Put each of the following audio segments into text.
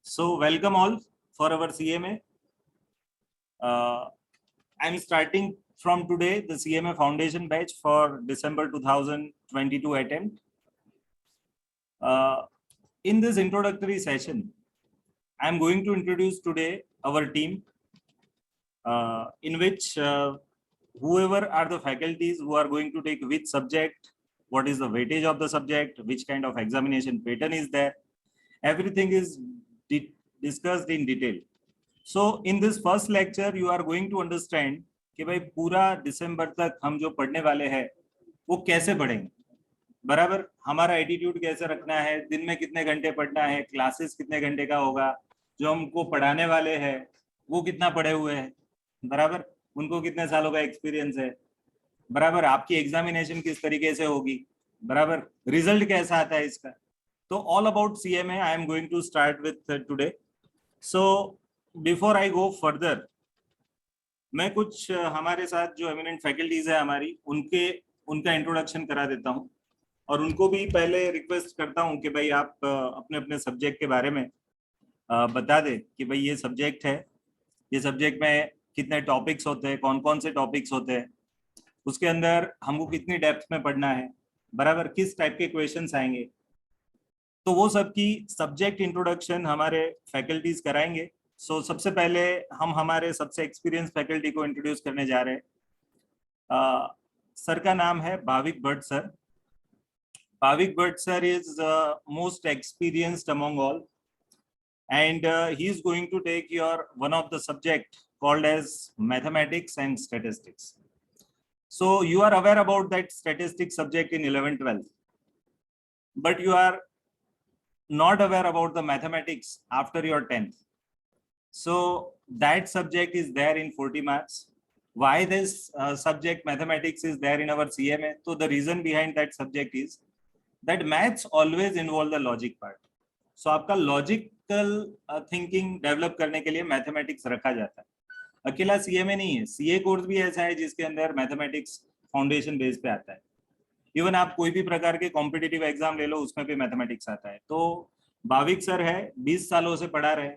So welcome all for our CMA. I'm starting from today the CMA Foundation batch for December 2022 attempt. In this introductory session, I'm going to introduce today our team, in which whoever are the faculties who are going to take which subject, what is the weightage of the subject, which kind of examination pattern is there, everything is discussed in detail. So in this first lecture you are going to understand कि भाई पूरा दिसंबर तक हम जो पढ़ने वाले हैं वो कैसे पढ़ेंगे, बराबर, हमारा एटीट्यूड कैसे रखना है, दिन में कितने घंटे पढ़ना है, क्लासेस कितने घंटे का होगा, जो हमको पढ़ाने वाले हैं वो कितना पढ़े हुए हैं, बराबर, उनको कितने सालों का एक्सपीरियंस है, बराबर, आपकी एग्जामिनेशन किस तरीके से होगी, बराबर, रिजल्ट कैसा आता है इसका. तो all about CMA I am going to start with today. So before I go further, मैं कुछ हमारे साथ जो एमिनेंट फैकल्टीज है हमारी उनका इंट्रोडक्शन करा देता हूं, और उनको भी पहले रिक्वेस्ट करता हूं कि भाई आप अपने अपने सब्जेक्ट के बारे में बता दें कि भाई ये सब्जेक्ट है, ये सब्जेक्ट में कितने टॉपिक्स होते हैं, कौन कौन से टॉपिक्स होते हैं, उसके अंदर हमको कितनी डेप्थ में पढ़ना है, बराबर, किस टाइप के क्वेश्चंस आएंगे. तो वो सब की सब्जेक्ट इंट्रोडक्शन हमारे फैकल्टीज कराएंगे. सो सबसे पहले हम हमारे सबसे एक्सपीरियंस फैकल्टी को इंट्रोड्यूस करने जा रहे हैं. सर का नाम है Bhavik Bhatt sir. Bhavik Bhatt sir is most experienced among all, and he is going to take your one of the subject called as mathematics and statistics. So you are aware about that statistics subject in 11th 12th, but you are not aware about the mathematics after your 10th. So that subject is there in 40 marks. Why this subject mathematics is there in our CMA? So the reason behind that subject is that maths always involve the logic part. So आपका logical thinking develop करने के लिए mathematics रखा जाता है. अकेला CMA नहीं है, CA कोर्स भी ऐसा है जिसके अंदर मैथमेटिक्स फाउंडेशन बेस पे आता है. इवन आप कोई भी प्रकार के कॉम्पिटिटिव एग्जाम ले लो उसमें भी मैथमेटिक्स आता है. तो भाविक सर है, 20 सालों से पढ़ा रहे,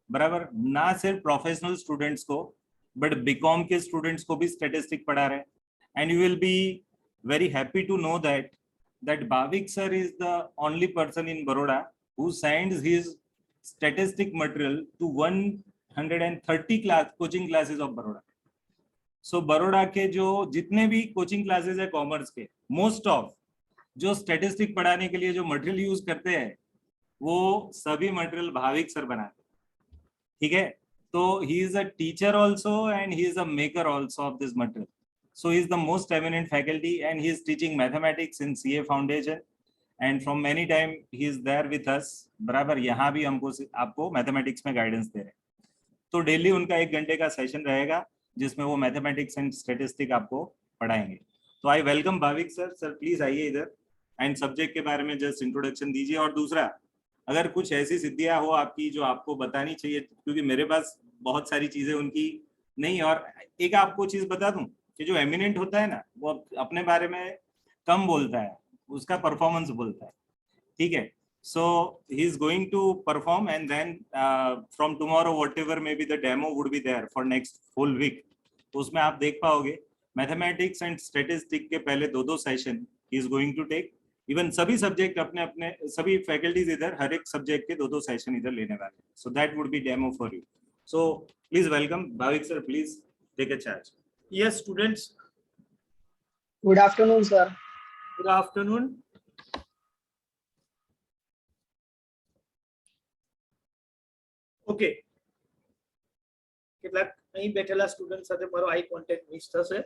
बराबर, ना सिर्फ प्रोफेशनल स्टूडेंट्स को बट बीकॉम के स्टूडेंट्स को भी स्टैटिस्टिक पढ़ा रहे. And you will be very happy to know that Bhavik sir is the only person in Baroda who sends his statistic material to 130 coaching classes of Baroda. So Baroda के जो जितने भी कोचिंग क्लासेस है कॉमर्स के, मोस्ट ऑफ जो statistic पढ़ाने के लिए जो मटेरियल यूज करते हैं वो सभी मटेरियल भाविक सर बनाते हैं. ठीक है, तो he is a teacher also and he is a maker also of this material. So he is the most eminent faculty and he is teaching mathematics in CA foundation and from many time he is there with us, बराबर, यहाँ भी हमको आपको mathematics में guidance दे रहे हैं. तो daily उनका 1 घंटे का सेशन रहेगा जिसमें वो मैथमेटिक्स एंड स्टैटिस्टिक आपको पढ़ाएंगे. तो I welcome Bhavik sir. Sir please आइए इधर एंड सब्जेक्ट के बारे में जस्ट इंट्रोडक्शन दीजिए. और दूसरा, अगर कुछ ऐसी सिद्धियां हो आपकी जो आपको बतानी चाहिए, क्योंकि मेरे पास बहुत सारी चीजें उनकी नहीं. और एक आपको चीज बता दूं कि जो एमिनेंट होता है ना वो अपने बारे में कम बोलता है, उसका परफॉर्मेंस बोलता है. ठीक है, so he is going to perform and then from tomorrow whatever may be the demo would be there for next full week. तो उसमें आप देख पाओगे मैथमेटिक्स एंड स्टैटिस्टिक के पहले 2 session he is going to take. Even सभी subject अपने अपने सभी फैकल्टीज इधर हर एक सब्जेक्ट के 2 सेशन इधर लेने वाले हैं. So that would be demo for you. So please welcome Bhavik sir, please take a charge. Yes, students. Good afternoon, sir. Good afternoon. Okay. કેટલાક અહીં બેઠેલા સ્ટુડન્ટ સાથે મારો આઈ કોન્ટેક્ટ મિસ થશે.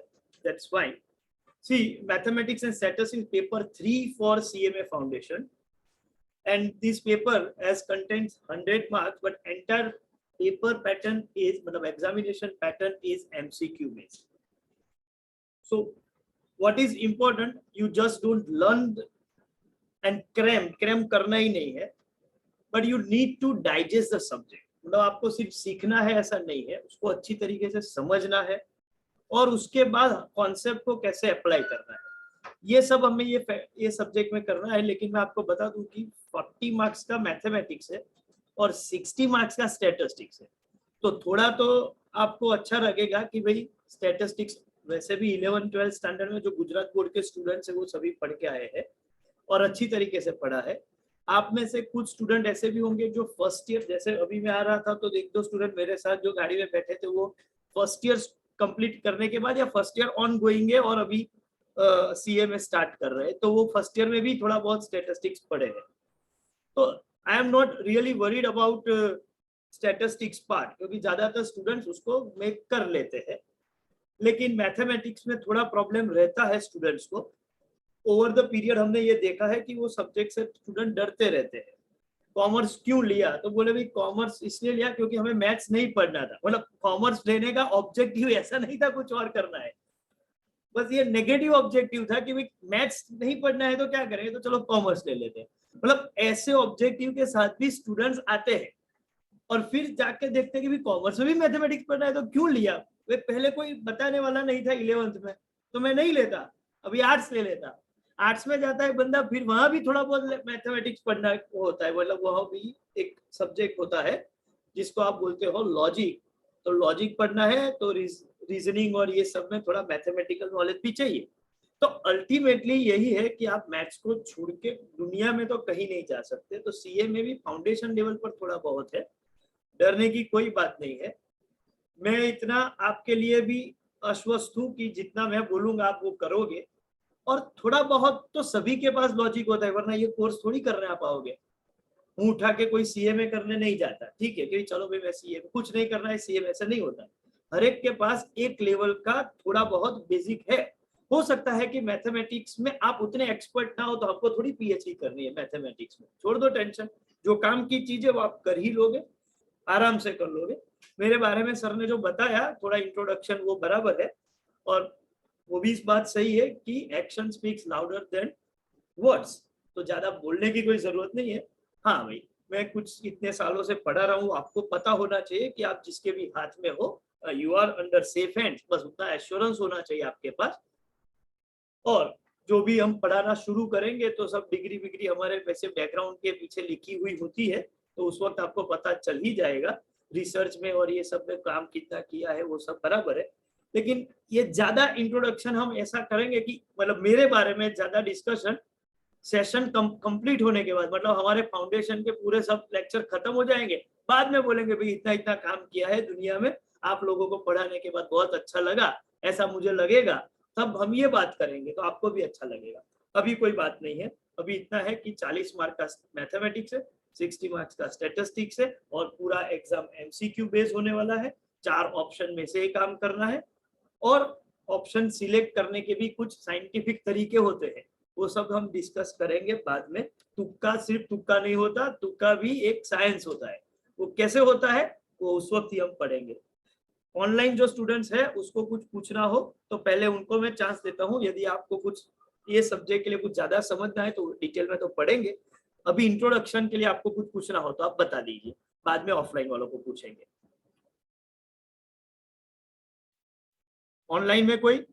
That's fine. See, mathematics and statistics paper 3 for CMA foundation, and this paper has contains 100 marks, but entire paper pattern is, मतलब examination pattern is MCQ based. So what is important, you just don't learn and cram करना ही नहीं है, but you need to digest the subject. मतलब आपको सिर्फ सीखना है ऐसा नहीं है, उसको अच्छी तरीके से समझना है और उसके बाद कॉन्सेप्ट को कैसे अप्लाई करना है, ये सब हमें ये सब्जेक्ट में करना है. लेकिन मैं आपको बता दूं कि 40 मार्क्स का मैथमेटिक्स है और 60 मार्क्स का स्टैटिस्टिक्स है। तो थोड़ा तो आपको अच्छा लगेगा कि भाई स्टैटिस्टिक्स वैसे भी 11-12 स्टैंडर्ड में जो गुजरात बोर्ड के स्टूडेंट्स है वो सभी पढ़ के आए हैं और अच्छी तरीके से पढ़ा है। आप में से कुछ स्टूडेंट ऐसे भी होंगे जो फर्स्ट ईयर, जैसे अभी मैं आ रहा था तो एक दो स्टूडेंट मेरे साथ जो गाड़ी में बैठे थे वो फर्स्ट ईयर कंप्लीट करने के बाद या फर्स्ट ईयर ऑन गोइंग है और अभी सीए में स्टार्ट कर रहे हैं, तो वो फर्स्ट ईयर में भी थोड़ा बहुत स्टैटिस्टिक्स पढ़े हैं। तो I am not really worried about statistics part, क्योंकि ज्यादातर स्टूडेंट्स उसको मेक कर लेते हैं। लेकिन मैथमेटिक्स में थोड़ा प्रॉब्लम रहता है स्टूडेंट्स को। ओवर द पीरियड हमने ये देखा है कि वो सब्जेक्ट से स्टूडेंट डरते रहते हैं। कॉमर्स क्यों लिया, तो बोले भाई कॉमर्स इसलिए लिया क्योंकि हमें मैथ्स नहीं पढ़ना था। मतलब कॉमर्स लेने का ऑब्जेक्टिव ऐसा नहीं था कुछ और करना है, बस ये नेगेटिव ऑब्जेक्टिव था कि भाई मैथ्स नहीं पढ़ना है तो क्या करेंगे, तो चलो कॉमर्स ले लेते हैं। मतलब ऐसे ऑब्जेक्टिव के साथ भी स्टूडेंट्स आते हैं और फिर जाके देखते हैं कि कॉमर्स में भी मैथमेटिक्स पढ़ना है तो क्यों लिया। वे पहले कोई बताने वाला नहीं था 11th में, तो मैं नहीं लेता, अभी आर्ट्स ले लेता। आर्ट्स में जाता है बंदा, फिर वहां भी थोड़ा बहुत मैथमेटिक्स पढ़ना होता है। मतलब वहां भी एक सब्जेक्ट होता है जिसको आप बोलते हो लॉजिक। तो लॉजिक पढ़ना है तो रीजनिंग और ये सब में थोड़ा मैथमेटिकल नॉलेज भी चाहिए। तो अल्टीमेटली यही है कि आप मैथ्स को छोड़ के दुनिया में तो कहीं नहीं जा सकते। तो सीए में भी फाउंडेशन लेवल पर थोड़ा बहुत है, डरने की कोई बात नहीं है। मैं इतना आपके लिए भी आश्वस्त हूँ कि जितना मैं बोलूंगा आप वो करोगे। और थोड़ा बहुत तो सभी के पास लॉजिक होता है, वरना ये कोर्स थोड़ी करने आ पाओगे। मुंह उठा के कोई सीए में करने नहीं जाता, ठीक है कि चलो भाई मैं सीए में कुछ नहीं करना है, सीए में ऐसा नहीं होता। हर एक के पास एक लेवल का थोड़ा बहुत बेसिक है। हो सकता है कि मैथमेटिक्स में आप उतने एक्सपर्ट ना हो तो आपको थोड़ी पीएचडी करनी है मैथमेटिक्स में, छोड़ दो टेंशन। जो काम की चीज है वो आप कर ही लोगे, आराम से कर लोगे। मेरे बारे में सर ने जो बताया थोड़ा इंट्रोडक्शन वो बराबर है, और वो भी इस बात सही है कि action speaks louder than words. तो ज्यादा बोलने की कोई जरूरत नहीं है। हाँ भाई, मैं कुछ इतने सालों से पढ़ा रहा हूँ, आपको पता होना चाहिए कि आप जिसके भी हाथ में हो you are under safe hand, बस उतना एश्योरेंस होना चाहिए आपके पास। और जो भी हम पढ़ाना शुरू करेंगे तो सब डिग्री विग्री हमारे वैसे बैकग्राउंड के पीछे लिखी हुई होती है, तो उस वक्त आपको पता चल ही जाएगा रिसर्च में और ये सब में काम कितना किया है, वो सब बराबर है। लेकिन ये ज्यादा इंट्रोडक्शन हम ऐसा करेंगे कि मतलब मेरे बारे में ज्यादा डिस्कशन सेशन कंप्लीट होने के बाद, मतलब हमारे फाउंडेशन के पूरे सब लेक्चर खत्म हो जाएंगे, बाद में बोलेंगे भाई इतना इतना काम किया है दुनिया में, आप लोगों को पढ़ाने के बाद बहुत अच्छा लगा, ऐसा मुझे लगेगा, तब हम ये बात करेंगे तो आपको भी अच्छा लगेगा। अभी कोई बात नहीं है, अभी इतना है कि 40 मार्क का मैथमेटिक्स है, 60 मार्क्स का स्टैटिस्टिक्स है और पूरा एग्जाम एमसीक्यू बेस होने वाला है। 4 ऑप्शन में से ही काम करना है और ऑप्शन सिलेक्ट करने के भी कुछ साइंटिफिक तरीके होते हैं, वो सब हम डिस्कस करेंगे बाद में। तुक्का सिर्फ तुक्का नहीं होता, तुक्का भी एक साइंस होता है। वो कैसे होता है वो उस वक्त ही हम पढ़ेंगे। ऑनलाइन जो स्टूडेंट्स है उसको कुछ पूछना हो तो पहले उनको मैं चांस देता हूँ। यदि आपको कुछ ये सब्जेक्ट के लिए कुछ ज्यादा समझना है तो डिटेल में तो पढ़ेंगे। अभी इंट्रोडक्शन के लिए आपको कुछ पूछना हो तो आप बता दीजिए, बाद में ऑफलाइन वालों को पूछेंगे। ऑनलाइन में कोई?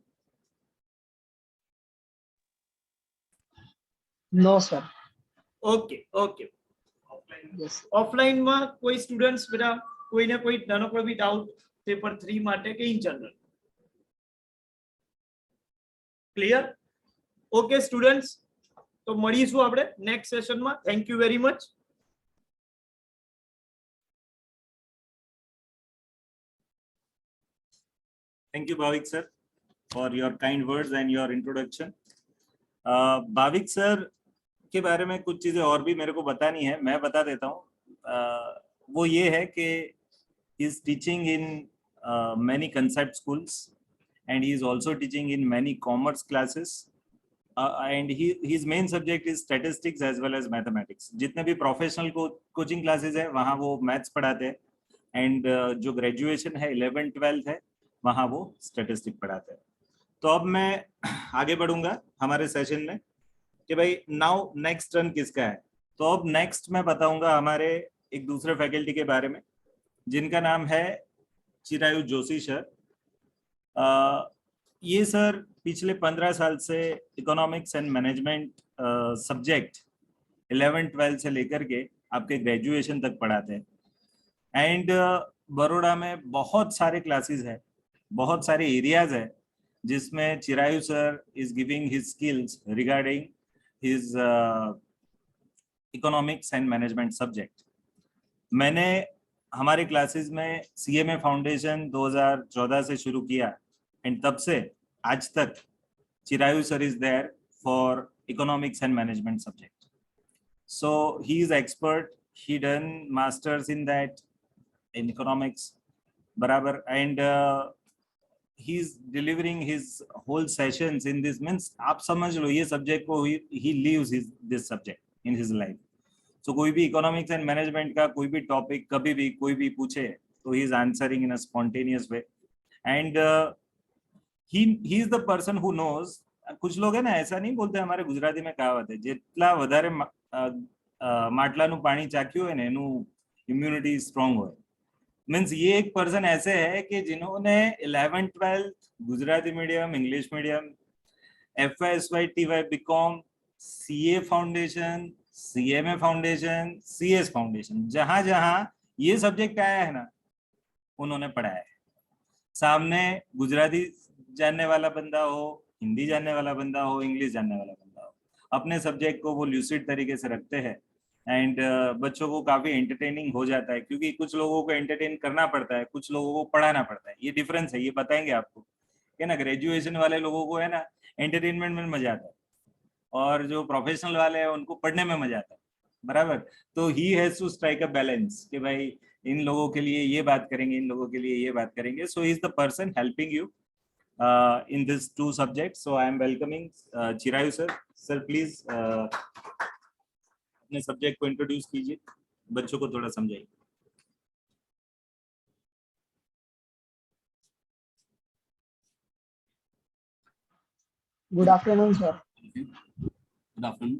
No sir. Okay okay. Yes offline में कोई स्टूडेंट्स बेटा कोई ना कोई नानकड़ो भी डाउट पेपर 3 માટે કે in general? Clear? Okay students, તો મળીશું આપણે નેક્સ્ટ સેશનમાં. Thank you very much. Thank you, Bhavik sir, for your kind words and your introduction. Bhavik sir के बारे में कुछ चीजें और भी मेरे को बतानी है, मैं बता देता हूँ। वो ये है कि he is teaching in many concept schools and he is also teaching in many commerce classes, and his main subject is statistics as well as mathematics. जितने भी प्रोफेशनल कोचिंग क्लासेस है वहाँ वो मैथ्स पढ़ाते हैं, एंड जो graduation है 11th-12th है वहाँ वो स्टैटिस्टिक्स पढ़ाते हैं। तो अब मैं आगे बढ़ूंगा हमारे सेशन में कि भाई नाउ नेक्स्ट टर्न किसका है। तो अब नेक्स्ट मैं बताऊंगा हमारे एक दूसरे फैकल्टी के बारे में जिनका नाम है चिरायु जोशी सर। ये सर पिछले 15 साल से economics and management subject 11th-12th से लेकर के आपके ग्रेजुएशन तक पढ़ाते हैं। एंड बड़ौदा में बहुत सारे क्लासेस है, बहुत सारे एरियाज है जिसमें Chirayu sir is giving his skills regarding his economics and management subject. मैंने हमारे क्लासेस में सीएमए फाउंडेशन 2014 से शुरू किया एंड तब से आज तक Chirayu sir is there for economics and management subject. So he is expert. He done masters in that in economics, barabar, and he is delivering his whole sessions in this. Means आप समझ लो ये subject को he lives this subject in his life. So कोई भी economics and management का कोई भी topic कभी भी कोई भी पूछे तो he is answering in a spontaneous way, and he is the person who knows. कुछ लोग है ना ऐसा नहीं बोलते, हमारे गुजराती में कहावत है, જેટલા વધારે માટલાનું પાણી ચાખ્યું હોય ને એનું ઇમ્યુનિટી સ્ટ્રોંગ હોય. मीन्स ये एक पर्सन ऐसे है कि जिन्होंने 11th 12th Gujarati medium, English medium, FY TY BCom, CA foundation, CMA foundation, CS foundation, जहां जहां ये सब्जेक्ट आया है ना उन्होंने पढ़ाया है. सामने गुजराती जानने वाला बंदा हो, हिंदी जानने वाला बंदा हो, इंग्लिश जानने वाला बंदा हो, अपने सब्जेक्ट को वो ल्यूसिड तरीके से रखते हैं एंड बच्चों को काफी एंटरटेनिंग हो जाता है, क्योंकि कुछ लोगों को एंटरटेन करना पड़ता है, कुछ लोगों को पढ़ाना पड़ता है. ये डिफरेंस है, ये बताएंगे आपको है ना. ग्रेजुएशन वाले लोगों को है ना एंटरटेनमेंट में मजा आता है और जो प्रोफेशनल वाले हैं उनको पढ़ने में मजा आता है, बराबर. तो he has to strike a balance कि भाई इन लोगों के लिए ये बात करेंगे, इन लोगों के लिए ये बात करेंगे. So he is the person helping you in these two subjects. So I am welcoming Chirayu sir. Sir, please अपने सब्जेक्ट को इंट्रोड्यूस कीजिए, बच्चों को थोड़ा समझाइए. Good afternoon, sir. Good afternoon.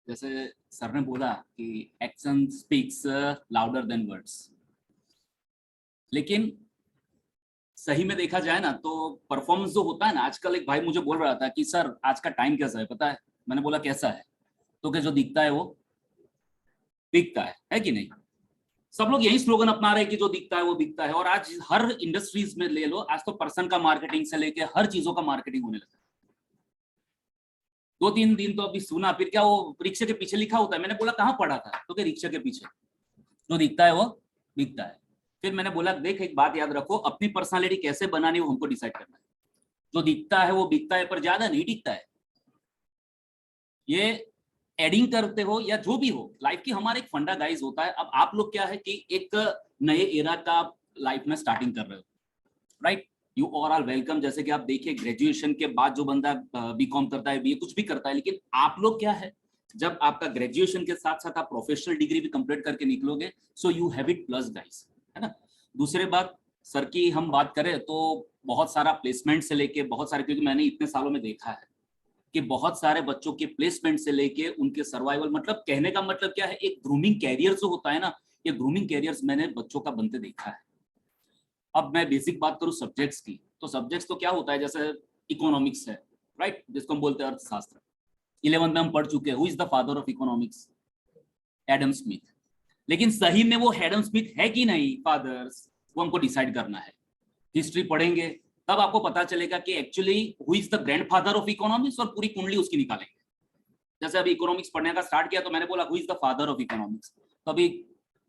जैसे सर ने बोला कि action speaks louder than words, लेकिन सही में देखा जाए ना तो परफॉर्मेंस जो होता है ना, आजकल एक भाई मुझे बोल रहा था कि सर आज का टाइम कैसा है पता है. मैंने बोला कैसा है, तो कि जो दिखता है वो बिकता है कि नहीं. सब लोग यही स्लोगन अपना रहे हैं कि जो दिखता है वो बिकता है. और आज हर इंडस्ट्रीज में ले लो, आज तो पर्सन का मार्केटिंग से लेके हर चीजों का मार्केटिंग होने लगा. 2-3 दिन तो अभी सुना, फिर क्या वो रिक्शे के पीछे लिखा होता है. मैंने बोला कहाँ पढ़ा था, तो क्या रिक्शे के पीछे जो दिखता है वो बिकता है. फिर मैंने बोला देख एक बात याद रखो, अपनी पर्सनालिटी कैसे बनानी वो हमको डिसाइड करना है. जो दिखता है वो बिकता है, पर ज्यादा नहीं दिखता है. ये एडिंग करते हो या जो भी हो, लाइफ की हमारा एक फंडा गाइज होता है. अब आप लोग क्या है कि एक नए एरा का लाइफ में स्टार्टिंग कर रहे हो, right. You all are welcome. जैसे कि आप देखिए ग्रेजुएशन के बाद जो बंदा बीकॉम करता है, बीए कुछ भी करता है, लेकिन आप लोग क्या है जब आपका ग्रेजुएशन के साथ साथ आप प्रोफेशनल डिग्री भी कंप्लीट करके निकलोगे, so you have it plus guys, है ना. दूसरे बात सर की हम बात करें तो बहुत सारा प्लेसमेंट से लेके बहुत सारे, क्योंकि मैंने इतने सालों में देखा है कि बहुत सारे बच्चों के प्लेसमेंट से लेके उनके सर्वाइवल, मतलब कहने का मतलब क्या है, एक ग्रूमिंग कैरियर जो होता है ना, ये ग्रूमिंग कैरियर्स मैंने बच्चों का बनते देखा है. अब मैं बेसिक बात करूं सब्जेक्ट्स की, तो सब्जेक्ट्स तो क्या होता है, जैसे इकोनॉमिक्स है, राइट, जिसको हम बोलते हैं अर्थशास्त्र. 11th में हम पढ़ चुके हैं, who is the father of economics, Adam Smith. लेकिन सही में वो एडम स्मिथ है कि नहीं फादर्स, वो हमको डिसाइड करना है. हिस्ट्री पढ़ेंगे तब आपको पता चलेगा कि actually who is the grandfather of economics, और पूरी कुंडली उसकी निकालेंगे. जैसे अभी इकोनॉमिक्स पढ़ने का स्टार्ट किया तो मैंने बोला who is the father of economics. तो अभी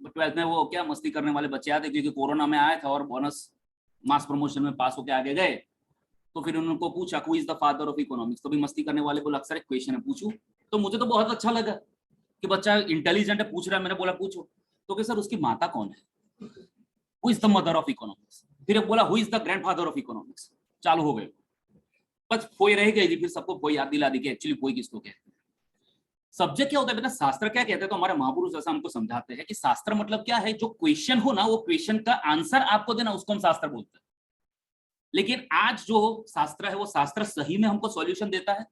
12th में वो क्या मस्ती करने वाले बच्चे आते, क्योंकि कोरोना में आया था और बोनस मास प्रमोशन में पास होके आगे गए, तो फिर उनको पूछा who is the father of economics. तो भी मस्ती करने वाले बोला अक्सर एक क्वेश्चन है पूछूं, तो मुझे तो बहुत अच्छा लगा कि बच्चा इंटेलिजेंट है, पूछ रहा है. मैंने बोला पूछो, तो कि सर उसकी माता कौन है, who is the mother of economics. फिर बोला who is the grandfather of economics. चालू हो गए, बस फोई रह गई थी. फिर सबको फोई याद दिला दी कि एक्चुअली फोई किसको कहते हैं. सब्जेक्ट क्या होता है बेटा, शास्त्र क्या कहते हैं, तो हमारे महापुरुष ऐसा हमको समझाते हैं कि शास्त्र मतलब क्या है, जो क्वेश्चन हो ना वो क्वेश्चन का आंसर आपको देना, उसको हम शास्त्र बोलते हैं. लेकिन आज जो शास्त्र है वो शास्त्र सही में हमको सॉल्यूशन देता है.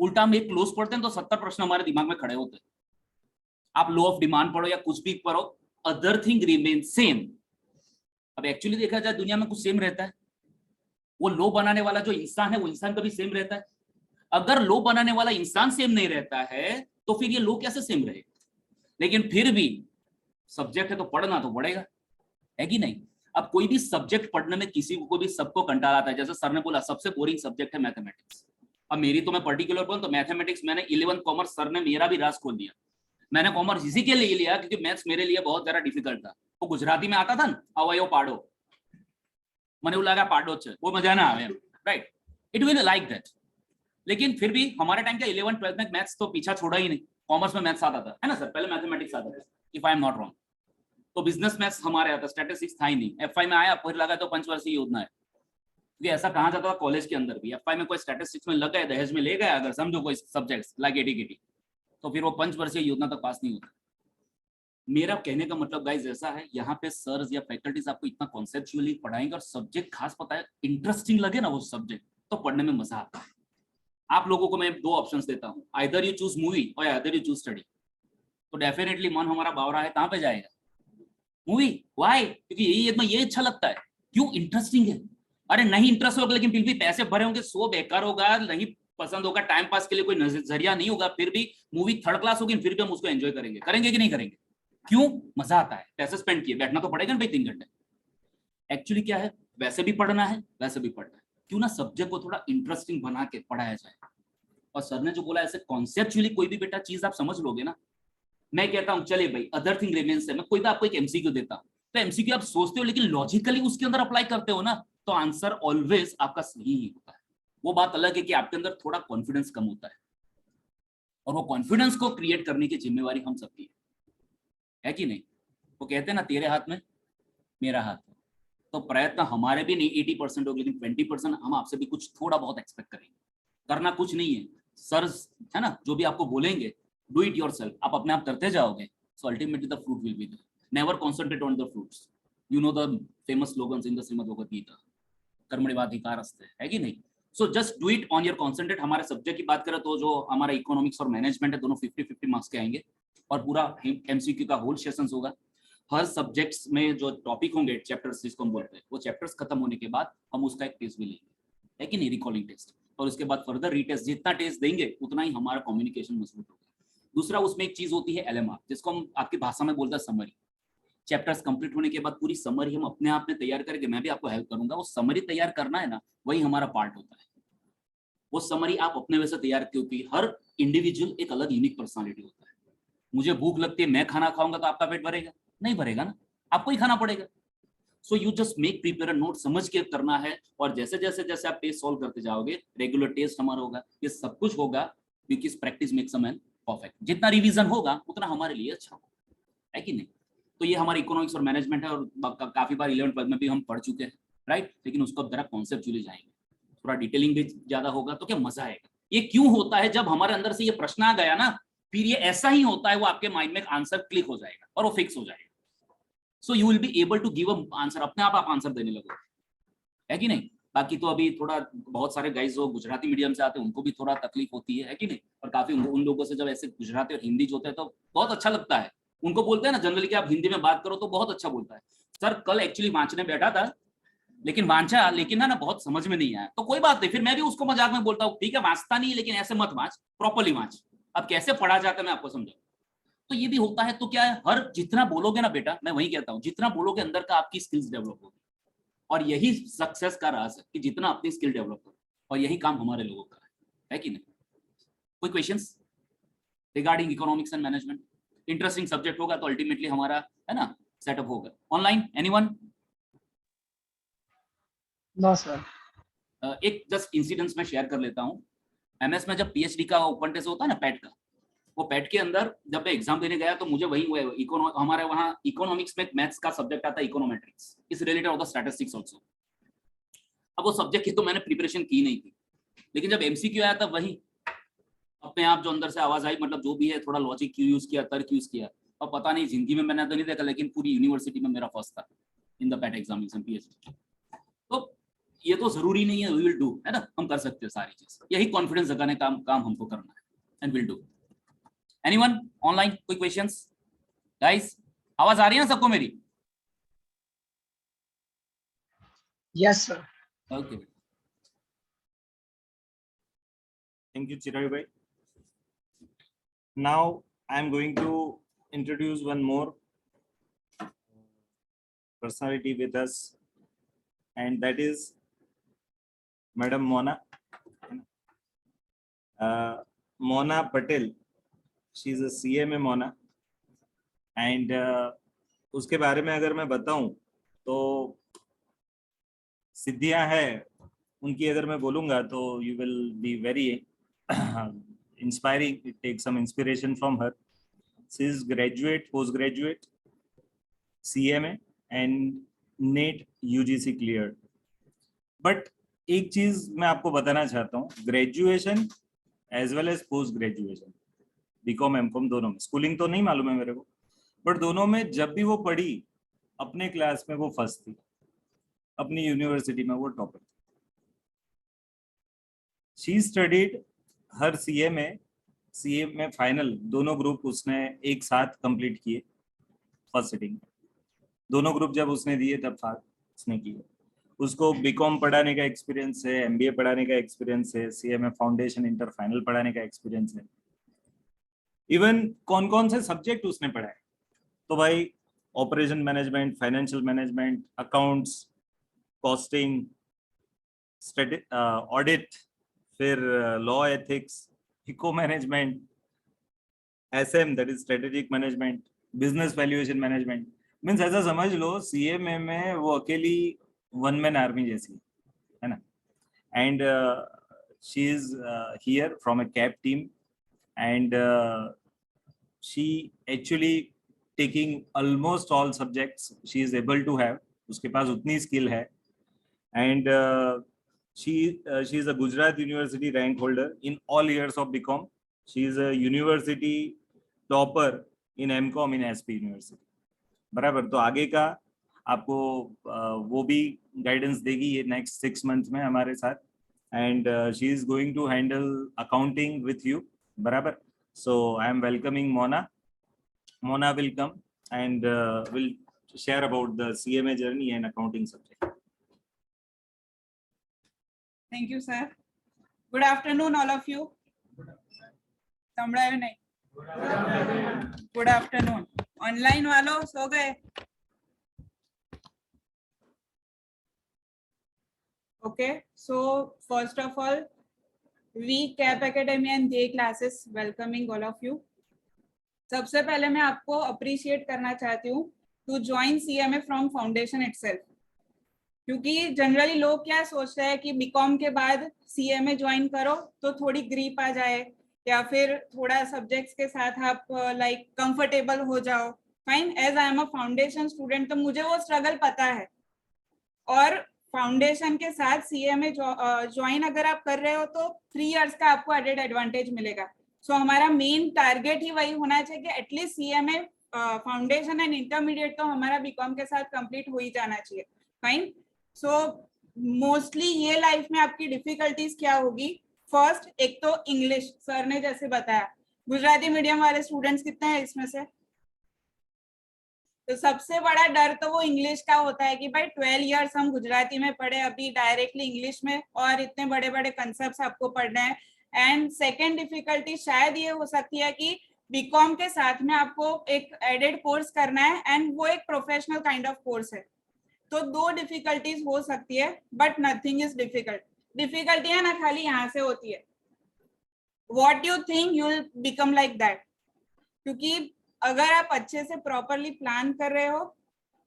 उल्टा हम एक क्लोज पढ़ते हैं तो 70 प्रश्न हमारे दिमाग में खड़े होते हैं. आप लॉ ऑफ डिमांड पढ़ो या कुछ भी पढ़ो, अदर थिंग रिमेन सेम. अब एक्चुअली देखा जाए दुनिया में कुछ सेम रहता है. वो लॉ बनाने वाला जो इंसान है वो इंसान कभी सेम रहता है. अगर लॉ बनाने वाला इंसान सेम नहीं रहता है तो तो फिर ये लो कैसे सेम रहे? लेकिन फिर भी सब्जेक्ट है तो पढ़ना तो पड़ेगा, है कि नहीं? अब कोई भी सब्जेक्ट पढ़ने में किसी को भी सबको कंटाल आता है। जैसे सर ने बोला सबसे बोरिंग सब्जेक्ट है मैथमेटिक्स। अब मेरी तो मैं पर्टिकुलर बोलूं तो मैथमेटिक्स मैंने 11th कॉमर्स, सर ने मेरा भी राज खोल दिया। मैंने कॉमर्स इसी के लिए लिया क्योंकि मैथ्स मेरे लिए बहुत ज्यादा डिफिकल्ट था। वो गुजराती में आता था ना, अवयो पाडो, મને એવું લાગે પાડો છે, वो मजा ना आवे, right? It will like that. लेकिन फिर भी हमारे टाइम का 11th 12th में मैथ्स तो पीछा छोड़ा ही नहीं। कॉमर्स में मैथ्स आता था, है ना सर? पहले मैथमेटिक्स आता था, if I am not wrong. तो बिजनेस मैथ्स हमारे आता, स्टैटिस्टिक्स था ही नहीं। एफआई में आया, फिर लगा तो पंचवर्षीय योजना है, क्योंकि ऐसा कहा जाता था कॉलेज के अंदर भी। एफआई में कोई स्टैटिस्टिक्स में लग गए, दहेज में ले गया अगर, समझो कोई सब्जेक्ट्स लाइक एटीकेटी, तो फिर वो पंचवर्षीय योजना तक पास नहीं होता। मेरा कहने का मतलब गाइस ऐसा है, यहाँ पे सर्स या फैकल्टीज आपको इतना कॉन्सेप्चुअली पढ़ाएंगे और सब्जेक्ट खास पता है, इंटरेस्टिंग लगे ना वो सब्जेक्ट, तो पढ़ने में मजा आता है। आप लोगों को मैं 2 ऑप्शंस देता हूँ, आइदर यू चूज मूवी और आइदर यू चूज स्टडी। तो डेफिनेटली मन हमारा बावरा है, कहाँ पे जाएगा? मूवी। व्हाई? क्योंकि ये अच्छा लगता है। क्यों? इंटरेस्टिंग है। अरे नहीं इंटरेस्ट होगा, लेकिन फिर भी पैसे भरे होंगे, सो बेकार होगा, नहीं पसंद होगा, टाइम पास के लिए कोई नजरिया नहीं होगा, फिर भी मूवी थर्ड क्लास होगी, फिर भी हम उसको एंजॉय करेंगे। करेंगे कि नहीं करेंगे? क्यों? मजा आता है, पैसे स्पेंड किए, बैठना तो पड़ेगा ना भाई 3 घंटे। एक्चुअली क्या है, वैसे भी पढ़ना है, वैसे भी पढ़ना है, क्यों ना सब्जेक्ट को थोड़ा इंटरेस्टिंग बना के पढ़ाया जाए। और सर ने जो बोला, ऐसे कॉन्सेप्चुअली कोई भी बेटा चीज आप समझ लोगे ना, मैं कहता हूं चले भाई अदर थिंग रिमेन्स है, मैं कोई भी आपको एक एमसीक्यू देता हूं, तो एमसीक्यू आप सोचते हो लेकिन लॉजिकली उसके अंदर अप्लाई करते हो ना, तो आंसर ऑलवेज आपका सही ही होता है। वो बात अलग है कि आपके अंदर थोड़ा कॉन्फिडेंस कम होता है, और वो कॉन्फिडेंस को क्रिएट करने की जिम्मेवारी हम सबकी है कि नहीं? वो कहते हैं ना, तेरे हाथ में मेरा हाथ है। तो प्रयत्न हमारे भी नहीं 80% होगा, लेकिन 20% हम आपसे भी कुछ थोड़ा बहुत एक्सपेक्ट करेंगे। करना कुछ नहीं है, सर है ना, जो भी आपको बोलेंगे डू इट योरसेल्फ, आप अपने आप करते जाओगे, so ultimately the fruit will be there. Never concentrate on the fruits, you know the famous slogans in the Shrimad Bhagavad Gita, कर्मण्येवाधिकारस्ते, है कि नहीं? So just do it on your concentrate. हमारे सब्जेक्ट की बात करें तो जो हमारा इकोनॉमिक्स और मैनेजमेंट है, दोनों 50-50 मार्क्स के आएंगे, और पूरा एमसीक्यू का होल सेशन होगा। हर सब्जेक्ट्स में जो टॉपिक होंगे, चैप्टर्स जिसको हम बोलते हैं, वो चैप्टर्स खत्म होने के बाद हम उसका एक टेस्ट भी लेंगे, है कि नहीं, रिकॉलिंग टेस्ट, और उसके बाद फर्दर रीटेस्ट। जितना टेस्ट देंगे उतना ही हमारा कम्युनिकेशन मजबूत होगा। दूसरा, उसमें एक चीज होती है एलएमआर, जिसको हम आपकी भाषा में बोलते हैं समरी। चैप्टर्स कंप्लीट होने के बाद पूरी समरी हम अपने आप में तैयार करेंगे, मैं भी आपको हेल्प करूंगा। वो समरी तैयार करना है ना, वही हमारा पार्ट होता है। वो समरी आप अपने वैसे तैयार, क्योंकि हर इंडिविजुअल एक अलग यूनिक पर्सनालिटी होता है। मुझे भूख लगती है, मैं खाना खाऊंगा तो आपका पेट भरेगा? नहीं भरेगा ना, आपको ही खाना पड़ेगा। So you just make prepare note, समझ के करना है, और जैसे जैसे जैसे आप टेस्ट सॉल्व करते जाओगे, रेगुलर टेस्ट हमारा होगा, ये सब कुछ होगा, क्योंकि practice makes a man perfect. जितना रिवीजन होगा उतना हमारे लिए अच्छा होगा, है कि नहीं? तो ये हमारी इकोनॉमिक्स और मैनेजमेंट है, और काफी बार 11th 12th में भी हम पढ़ चुके हैं, राइट? लेकिन उसको जरा कॉन्सेप्चुअली जाएंगे, थोड़ा डिटेलिंग भी ज्यादा होगा, तो क्या मजा आएगा। ये क्यों होता है, जब हमारे अंदर से ये प्रश्न आ गया ना, फिर ये ऐसा ही होता है, वो आपके माइंड में एक आंसर क्लिक हो जाएगा और वो फिक्स हो जाएगा। So you will be able to give a answer, अपने आप आंसर देने लगोगे, है कि नहीं? बाकी तो अभी थोड़ा बहुत सारे गाइज जो गुजराती मीडियम से आते हैं उनको भी थोड़ा तकलीफ होती है कि नहीं? और काफी उन लोगों से जब ऐसे गुजराती और हिंदी जो होते हैं तो बहुत अच्छा लगता है। उनको बोलते हैं ना जनरली कि आप हिंदी में बात करो, तो बहुत अच्छा बोलता है। सर कल एक्चुअली वांचने बैठा था, लेकिन वांचा, लेकिन ना बहुत समझ में नहीं आया, तो कोई बात नहीं, फिर मैं भी उसको मजाक में बोलता हूँ, ठीक है वांचता नहीं, लेकिन ऐसे मत वांच, प्रॉपर्ली वांच। अब कैसे पढ़ा जाता है मैं आपको समझाऊं। तो ये भी होता है। तो क्या है, हर जितना बोलोगे ना बेटा, मैं वही कहता हूँ, जितना बोलोगे अंदर का आपकी स्किल्स डेवलप होगी, और यही सक्सेस का राज है कि जितना अपनी स्किल डेवलप करो, और यही काम हमारे लोगों का है कि नहीं? कोई questions regarding economics and management? Interesting subject होगा तो अल्टीमेटली हमारा, है ना, सेटअप होगा। Online anyone? No sir. एक जस्ट इंसिडेंट्स में शेयर कर लेता हूँ। एमएस में जब पीएचडी का ओपन टेस्ट होता है ना, पैट का, वो पैट के अंदर जब मैं एग्जाम देने गया तो मुझे वही हमारे वहाँ इकोनॉमिक्स में मैथ्स का सब्जेक्ट आता है इकोनोमेट्रिक्स, इस रिलेटेड होता है स्टैटिस्टिक्स ऑल्सो। अब वो सब्जेक्ट की तो मैंने प्रिपरेशन की नहीं थी, लेकिन जब एमसीक्यू आया तब वही अपने आप जो अंदर से आवाज आई, मतलब जो भी है थोड़ा लॉजिक क्यों यूज किया, तर्क यूज किया, और पता नहीं जिंदगी में मैंने तो नहीं देखा, लेकिन पूरी यूनिवर्सिटी में मेरा फर्स्ट था in the PAT examination PhD. तो ये तो जरूरी नहीं है, वी विल डू, है ना, हम कर सकते हैं सारी चीज, यही कॉन्फिडेंस जगाने का काम हमको करना है, and will do. Anyone online? कोई क्वेश्चंस गाइस? आवाज आ रही है ना सबको मेरी? Yes sir. Okay, thank you Chirag भाई। Now I am going to introduce one more personality with us, and that is Madam Mona. Mona Patel. She is a CMA Mona, and उसके बारे में अगर मैं बताऊं तो सिद्धियां हैं उनकी, अगर मैं बोलूंगा तो you will be very inspiring. Take some inspiration from her. She is graduate, postgraduate, CMA and NET UGC cleared. But एक चीज मैं आपको बताना चाहता हूँ, graduation as well as post graduation, BCom MCom दोनों में, स्कूलिंग तो नहीं मालूम है मेरे को, बट दोनों में जब भी वो पढ़ी अपने क्लास में वो फर्स्ट थी, अपनी यूनिवर्सिटी में वो टॉपर थी. शी स्टडीड हर सीए में फाइनल दोनों ग्रुप उसने एक साथ कंप्लीट किए फर्स्ट सिटिंग में. दोनों ग्रुप जब उसने दिए तब साथ उसने किए. उसको बीकॉम पढ़ाने का एक्सपीरियंस है, एमबीए पढ़ाने का एक्सपीरियंस है, सीएमए फाउंडेशन इंटर फाइनल पढ़ाने का एक्सपीरियंस है. इवन कौन कौन से सब्जेक्ट उसने पढ़ाए, तो भाई operation management, financial management, accounts, costing, audit, फिर law ethics, eco management, SM that is strategic management, business valuation management. Means ऐसा समझ लो सीएमए में वो अकेली वन मैन आर्मी जैसी है ना. And she is here from a cap team and she actually taking almost all subjects she is able to have. उसके पास उतनी स्किल है. And she is a Gujarat University rank holder in all years of BCom. She is a university topper in MCom in SP University. बराबर. तो आगे का आपको वो भी गाइडेंस देगी ये नेक्स्ट 6 मंथ में हमारे साथ. And she is going to handle accounting with you. बराबर. So I am welcoming Mona. Mona will come and will share about the CMA journey and accounting subject. Thank you, sir. Good afternoon, all of you. संभळायो नहीं? Good afternoon. Online वालों सो गए? Okay. So first of all, we CAP Academy and J classes welcoming all of you. सबसे पहले मैं आपको appreciate करना चाहती हूँ to join CMA from foundation itself. क्योंकि जनरली लोग क्या सोचते हैं कि बीकॉम के बाद सीएमए ज्वाइन करो तो थोड़ी ग्रीप आ जाए या फिर थोड़ा सब्जेक्ट्स के साथ आप लाइक कंफर्टेबल हो जाओ. Fine. As I am a foundation student तो मुझे वो स्ट्रगल पता है. और फाउंडेशन के साथ सीएमए ज्वाइन अगर आप कर रहे हो तो 3 इयर्स का आपको एडेड एडवांटेज मिलेगा. सो हमारा मेन टारगेट ही वही होना चाहिए कि at least CMA foundation and intermediate तो हमारा बीकॉम के साथ कंप्लीट हो ही जाना चाहिए. फाइन. सो मोस्टली ये लाइफ में आपकी डिफिकल्टीज क्या होगी? फर्स्ट, एक तो इंग्लिश. सर ने जैसे बताया गुजराती मीडियम वाले स्टूडेंट्स कितने हैं इसमें से? तो सबसे बड़ा डर तो वो इंग्लिश का होता है कि भाई 12 इयर्स हम गुजराती में पढ़े, अभी डायरेक्टली इंग्लिश में और इतने बड़े बड़े कंसेप्ट्स आपको पढ़ने हैं. एंड सेकेंड डिफिकल्टी शायद ये हो सकती है कि बीकॉम के साथ में आपको एक एडेड कोर्स करना है एंड वो एक प्रोफेशनल काइंड ऑफ कोर्स है. तो 2 डिफिकल्टीज हो सकती है, बट नथिंग इज डिफिकल्ट. डिफिकल्टियां ना खाली यहाँ से होती है. What you think you will become like that. क्योंकि अगर आप अच्छे से प्रॉपरली प्लान कर रहे हो,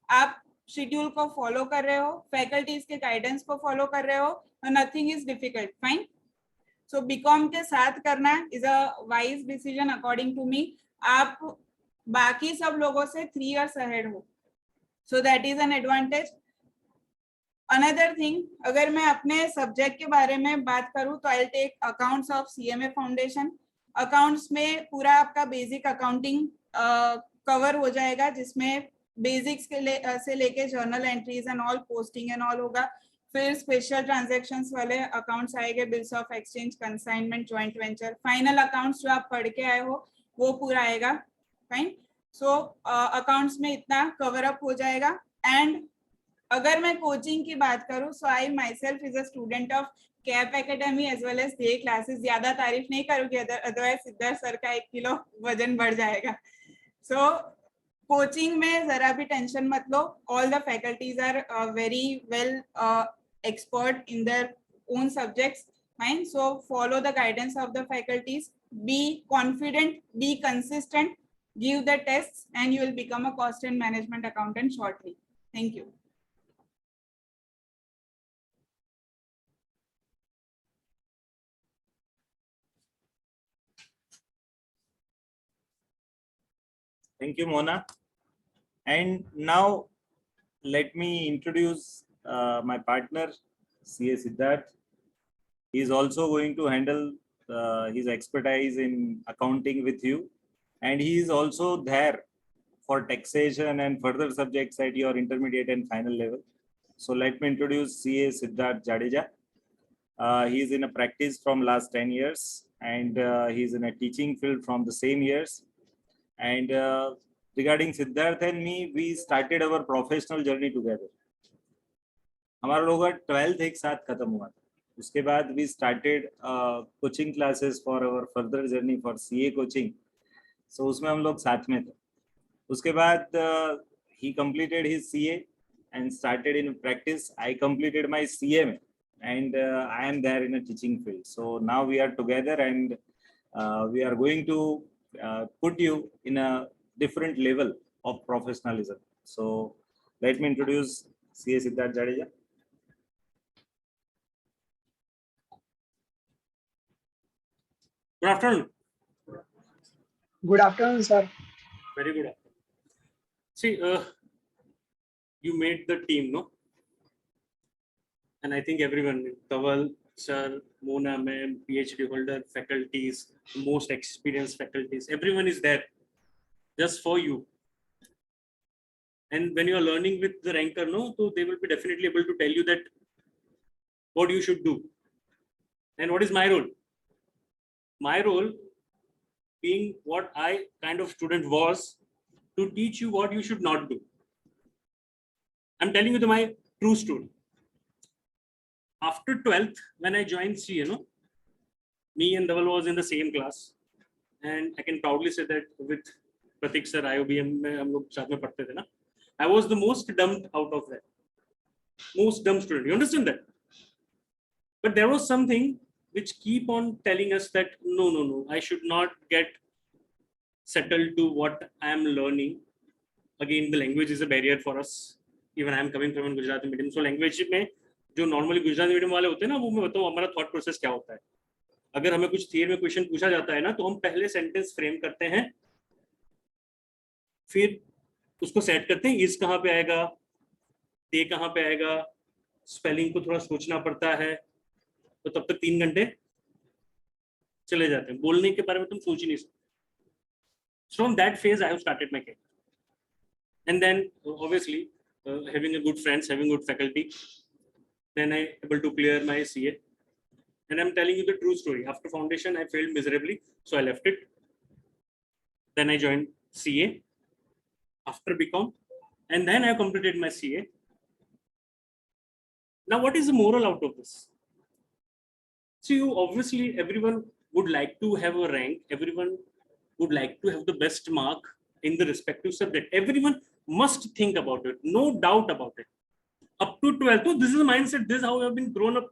आप शेड्यूल को फॉलो कर रहे हो, फैकल्टीज के गाइडेंस को फॉलो कर रहे हो, तो nothing is difficult. Fine. So BCom के साथ करना is a wise decision according to me. आप बाकी सब लोगों से 3 इयर्स अहेड हो. So that is an advantage. Another thing, अगर मैं अपने सब्जेक्ट के बारे में बात करूँ तो I'll take accounts of CMA Foundation. Accounts में पूरा आपका बेसिक अकाउंटिंग कवर हो जाएगा, जिसमें बेसिक्स के से लेके journal entries and all, posting and all होगा. फिर स्पेशल ट्रांजैक्शंस वाले अकाउंट्स आएंगे, bills of exchange, consignment, joint venture. Final accounts जो आप पढ़ के आए हो वो पूरा आएगा. फाइन. सो अकाउंट्स में इतना कवर अप हो जाएगा. एंड अगर मैं कोचिंग की बात करूं, so I myself is a student of CAP academy as well as day classes. ज्यादा तारीफ नहीं करूंगी, अदरवाइज सिद्धार्थ सर का 1 किलो वजन बढ़ जाएगा. सो कोचिंग में जरा भी टेंशन मत लो. All the faculties are very well expert in their own subjects. Fine. So follow the guidance of the faculties. Be confident, be consistent, give the tests, and you will become a cost and management accountant shortly. Thank you. Thank you, Mona. And now let me introduce my partner, CA Siddharth. He is also going to handle his expertise in accounting with you. And he is also there for taxation and further subjects at your intermediate and final level. So let me introduce CA Siddharth Jadeja. He is in a practice from last 10 years and he is in a teaching field from the same years. And regarding Siddharth and me, we started our professional journey together. हमारा लोग का 12th एक साथ खत्म हुआ था. उसके बाद we started coaching classes for our further journey for CA coaching. So उसमें हम लोग साथ में थे. उसके बाद he completed his CA and started in practice. I completed my CA and I am there in a teaching field. So now we are together and we are going to put you in a different level of professionalism. So let me introduce CA Siddharth Jadeja. Good afternoon. Good afternoon, sir. Very good afternoon. See, you made the team, no? And I think everyone, Tawal, sir, Mona, ma'am, PhD holder, faculties, most experienced faculties, everyone is there just for you. And when you are learning with the ranker, no, so they will be definitely able to tell you that what you should do. And what is my role? My role, being what I kind of student was, to teach you what you should not do. I'm telling you my true story. After 12th, when I joined CA, me and Dhaval was in the same class. And I can proudly say that with Pratik sir, IOBM, हम लोग साथ में पढ़ते थे ना. I was the most dumped out of that. Most dumb student. You understand that? But there was something which keep on telling us that no, I should not get settled to what I am learning. Again, the language is a barrier for us. Even I am coming from a Gujarati medium. So language में जो normally Gujarati medium वाले होते हैं ना, वो मैं बताऊँ हमारा thought process क्या होता है. अगर हमें कुछ थियरी में क्वेश्चन पूछा जाता है ना, तो हम पहले सेंटेंस फ्रेम करते हैं, फिर उसको सेट करते हैं. इस कहाँ पे आएगा, ते कहाँ पे आएगा, स्पेलिंग को थोड़ा सोचना पड़ता है, तो तब तक 3 घंटे चले जाते हैं. बोलने के बारे में तुम सोच ही नहीं सकते. So from that phase, I have started my career. And then obviously having a good friends, having good faculty, then I able to clear my CA. And I'm telling you the true story. After foundation, I failed miserably, so I left it. Then I joined CA after BCom, and then I completed my CA. Now, what is the moral out of this? So you obviously everyone would like to have a rank. Everyone would like to have the best mark in the respective subject. Everyone must think about it, no doubt about it. Up to 12th, so this is the mindset. This is how we have been grown up.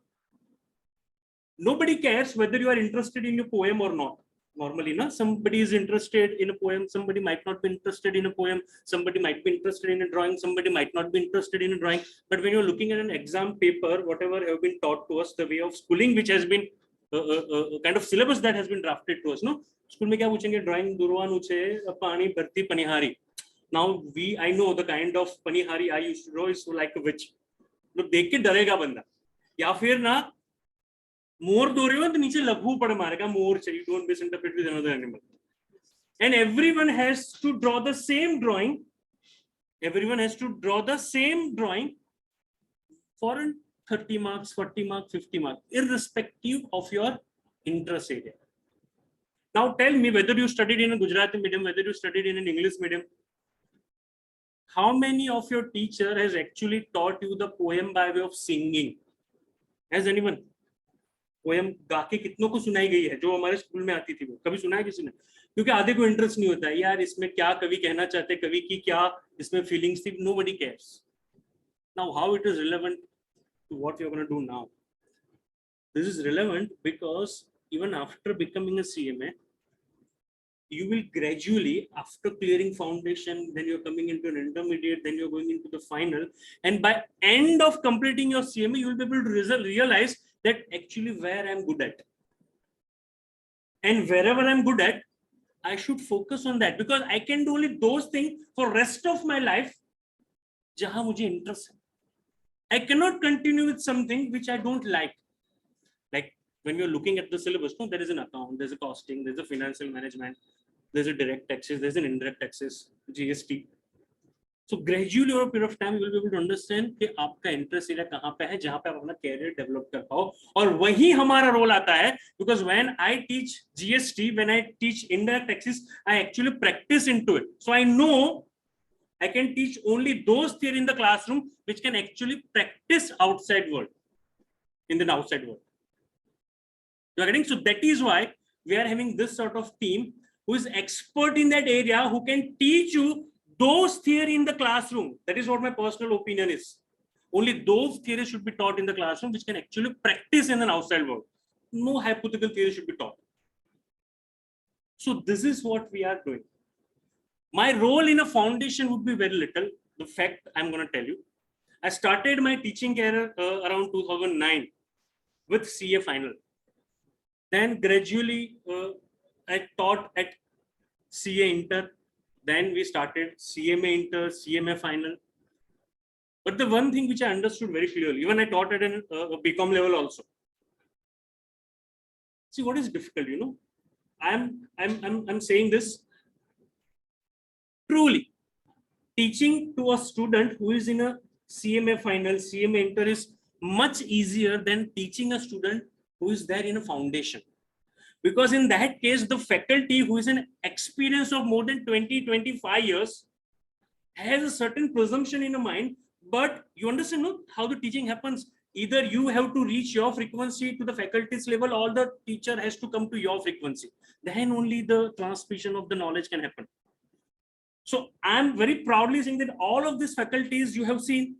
Nobody cares whether you are interested in a poem or not. Normally, somebody is interested in a poem, somebody might not be interested in a poem, somebody might be interested in a drawing, somebody might not be interested in a drawing. But when you're looking at an exam paper, whatever have been taught to us, the way of schooling which has been kind of syllabus that has been drafted to us, school में क्या पूछेंगे, drawing दुर्वा नुचे पानी भरती पनिहारी. Now I know the kind of panihari I used to draw is like a witch. लोग देख के डरेगा बंदा, या फिर ना मोर दो रहे हो तो नीचे लघु पड़ मारेगा मोर चाहिए. Don't misinterpret with another animal. And everyone has to draw the same drawing. Everyone has to draw the same drawing for 30 marks, 40 marks, 50 marks, irrespective of your interest area. Now tell me, whether you studied in a Gujarati medium, whether you studied in an English medium, how many of your teacher has actually taught you the poem by way of singing? Has anyone? Poem गा के कितनों को सुनाई गई है, जो हमारे school में आती थी, वो कभी सुना है किसी ने? क्योंकि आधे को इंटरेस्ट नहीं होता है यार इसमें क्या कवि कहना चाहते, कवि की क्या इसमें फीलिंग्स थी, nobody cares. Now how it is relevant to what we are going to do now? This is relevant because even after becoming a CMA, you will gradually, after clearing foundation, then you're coming into an intermediate, then you're going into the final, and by end of completing your CMA, you will be able to realize that actually where I'm good at, and wherever I'm good at, I should focus on that, because I can do only those things for rest of my life jahan mujhe interest hai. I cannot continue with something which I don't like. Like when you're looking at the syllabus, no, there is an account, there's a costing, there's a financial management, there's a direct taxes, there's an indirect taxes, GST. So gradually over a period of time, you will be able to understand कि आपका interest area कहाँ पे है, जहाँ पे आप अपना career develop कर पाओ, और वही हमारा role आता है. Because when I teach GST, when I teach indirect taxes, I actually practice into it. So I know I can teach only those theory in the classroom which can actually practice outside world, in the outside world. You are getting? So that is why we are having this sort of team who is expert in that area, who can teach you those theory in the classroom. That is what my personal opinion is. Only those theories should be taught in the classroom which can actually practice in an outside world. No hypothetical theory should be taught. So this is what we are doing. My role in a foundation would be very little. The fact I'm going to tell you. I started my teaching career around 2009 with CA final. Then gradually I taught at CA Inter. Then we started CMA Inter, CMA final. But the one thing which I understood very clearly, even I taught at a BCom level also. See what is difficult, you know. I'm saying this truly. Teaching to a student who is in a CMA final, CMA Inter is much easier than teaching a student who is there in a foundation. Because in that case, the faculty who is an experience of more than 20-25 years has a certain presumption in a mind, but you understand no, how the teaching happens. Either you have to reach your frequency to the faculty's level, or the teacher has to come to your frequency. Then only the transmission of the knowledge can happen. So I'm very proudly saying that all of these faculties you have seen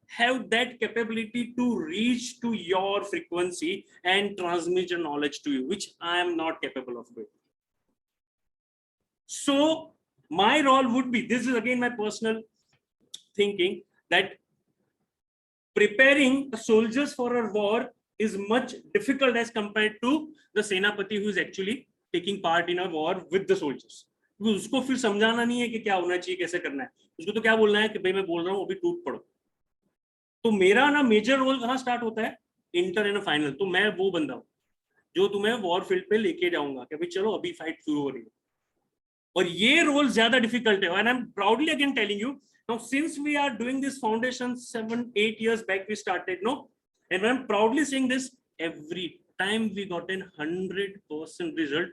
have that capability to reach to your frequency and transmit your knowledge to you, which I am not capable of doing. So my role would be, this is again my personal thinking, that preparing soldiers for a war is much difficult as compared to the Senapati who is actually taking part in a war with the soldiers. उसको फिर समझाना नहीं है कि क्या होना चाहिए, कैसे करना है. उसको तो क्या बोलना है कि भाई मैं बोल रहा हूँ अभी टूट पड़ो. तो मेरा ना मेजर रोल कहाँ स्टार्ट होता है, इंटर एंड फाइनल. तो मैं वो बंदा हूँ जो तुम्हें वॉर फील्ड पे लेके जाऊंगा कि भाई चलो अभी फाइट शुरू हो रही है. और ये रोल ज्यादा डिफिकल्ट है. And I M proudly again telling you, now since we are doing this foundation 7-8 years back we started, no, and I'm proudly saying this, every time we got an 100% result,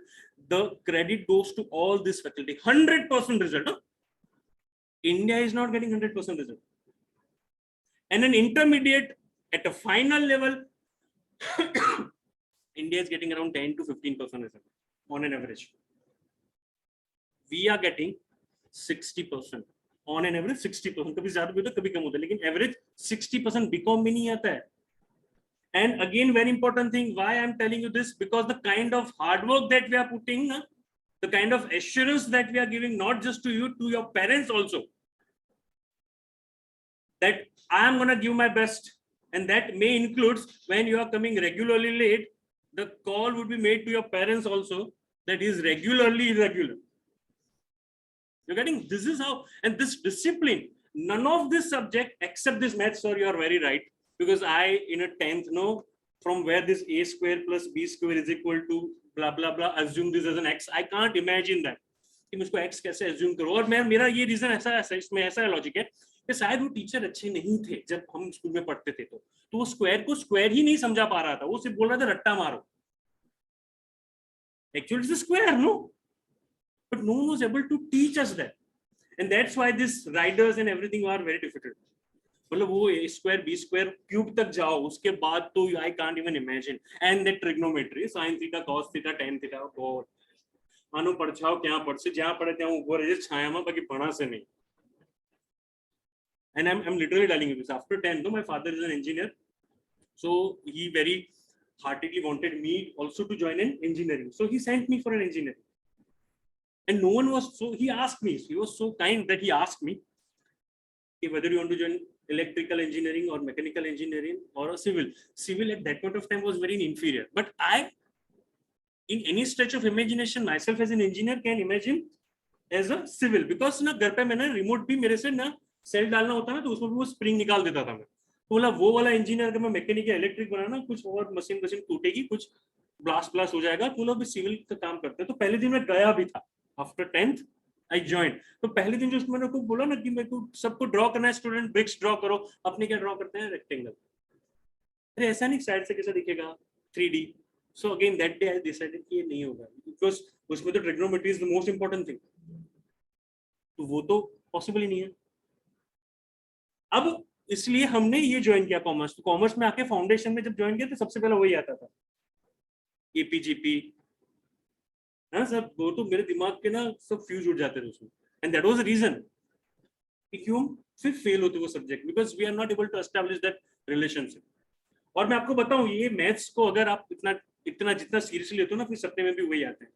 the credit goes to all this faculty. 100% result, no? India is not getting 100% result. And an intermediate at a final level, India is getting around 10 to 15% result on an average. We are getting 60%. On an average 60%. कभी ज़्यादा भी होता है, कभी कम होता है, लेकिन average 60% BCom में नहीं आता है. And again, very important thing, why I'm telling you this, because the kind of hard work that we are putting, the kind of assurance that we are giving, not just to you, to your parents also, that I am going to give my best, and that may include when you are coming regularly late, the call would be made to your parents also that he is regularly irregular. You're getting, this is how, and this discipline, none of this subject except this math, sir, you are very right, because I in a 10th know from where this a square plus b square is equal to blah blah blah, assume this as an x. I can't imagine that कि मैं इसको x कैसे assume करूं. और मैं मेरा ये reason ऐसा है, इसमें ऐसा लॉजिक है कि शायद वो टीचर अच्छे नहीं थे जब हम स्कूल में पढ़ते थे, तो वो स्क्वायर को स्क्वायर ही नहीं समझा पा रहा था, वो सिर्फ बोल रहा था रट्टा मारो. Actually it's a square, no? But no one was able to teach us that. And that's why these riders and everything are very difficult. मतलब वो a square b square cube तक जाओ उसके बाद तो I can't even imagine and that trigonometry sin theta cos theta tan theta और આનો પડછાવ ક્યાં પડશે જ્યાં પડે ત્યાં ઉભો રહેજે છાયામાં બાકી ભણાશે નહીં. And I'm literally telling you this. After 10th, though, my father is an engineer, so he very heartedly wanted me also to join in engineering. So he sent me for an engineering. And no one was so. He asked me. He was so kind that he asked me whether you want to join electrical engineering or mechanical engineering or a civil. Civil at that point of time was very inferior. But I, in any stretch of imagination, myself as an engineer can imagine as a civil because ना घर पे मैंने remote भी मेरे से ना cell डालना होता ना तो उसमें भी वो स्प्रिंग निकाल देता था मैं. तो बोला वो वाला इंजीनियर अगर मैं मैकेनिक या इलेक्ट्रिक बनाना कुछ और मशीन टूटेगी कुछ ब्लास्ट हो जाएगा तो लोग भी सिविल का काम करते हैं. तो पहले दिन मैं गया भी था. After 10th I join. तो पहले दिन जो मैंने को बोला ना कि मेरे को सबको ड्रॉ करना है स्टूडेंट ब्रिक्स ड्रॉ करो. अपने क्या ड्रॉ करते हैं रेक्टेंगल. अरे ऐसा नहीं साइड से कैसा दिखेगा 3D. So again that day I decided कि ये नहीं होगा because उसमें तो trigonometry is the most important thing. तो वो तो possible ही नहीं है. अब इसलिए हमने ये ज्वाइन किया कॉमर्स. तो कॉमर्स में आके फाउंडेशन में जब ज्वाइन किया तो सबसे पहले वही आता था APGP. हाँ सब वो तो मेरे दिमाग के ना सब फ्यूज उड़ जाते थे उसमें. And that was the reason कि क्यों फिर फेल होते वो subject because we are not able to establish that relationship. और मैं आपको बताऊं ये मैथ्स को अगर आप इतना जितना सीरियसली लेते हो ना फिर सपने में भी वही आते हैं.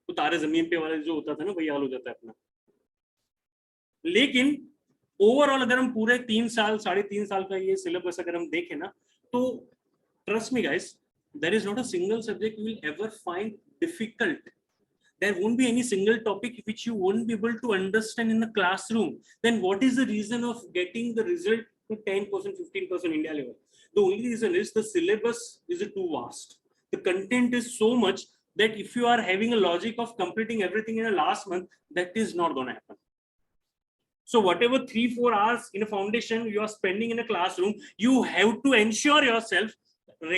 तो तारे जमीन पे वाला जो होता था ना वही हाल हो जाता है अपना. लेकिन ओवरऑल अगर हम पूरे 3 साल 3.5 साल का ये सिलेबस अगर हम देखें ना तो trust me guys there is not a single subject you will ever find difficult. There won't be any single topic which you won't be able to understand in the classroom. Then what is the reason of getting the result to 10%, 15% India level? The only reason is the syllabus is too vast. The content is so much that if you are having a logic of completing everything in a last month, that is not going to happen. So whatever 3-4 hours in a foundation you are spending in a classroom, you have to ensure yourself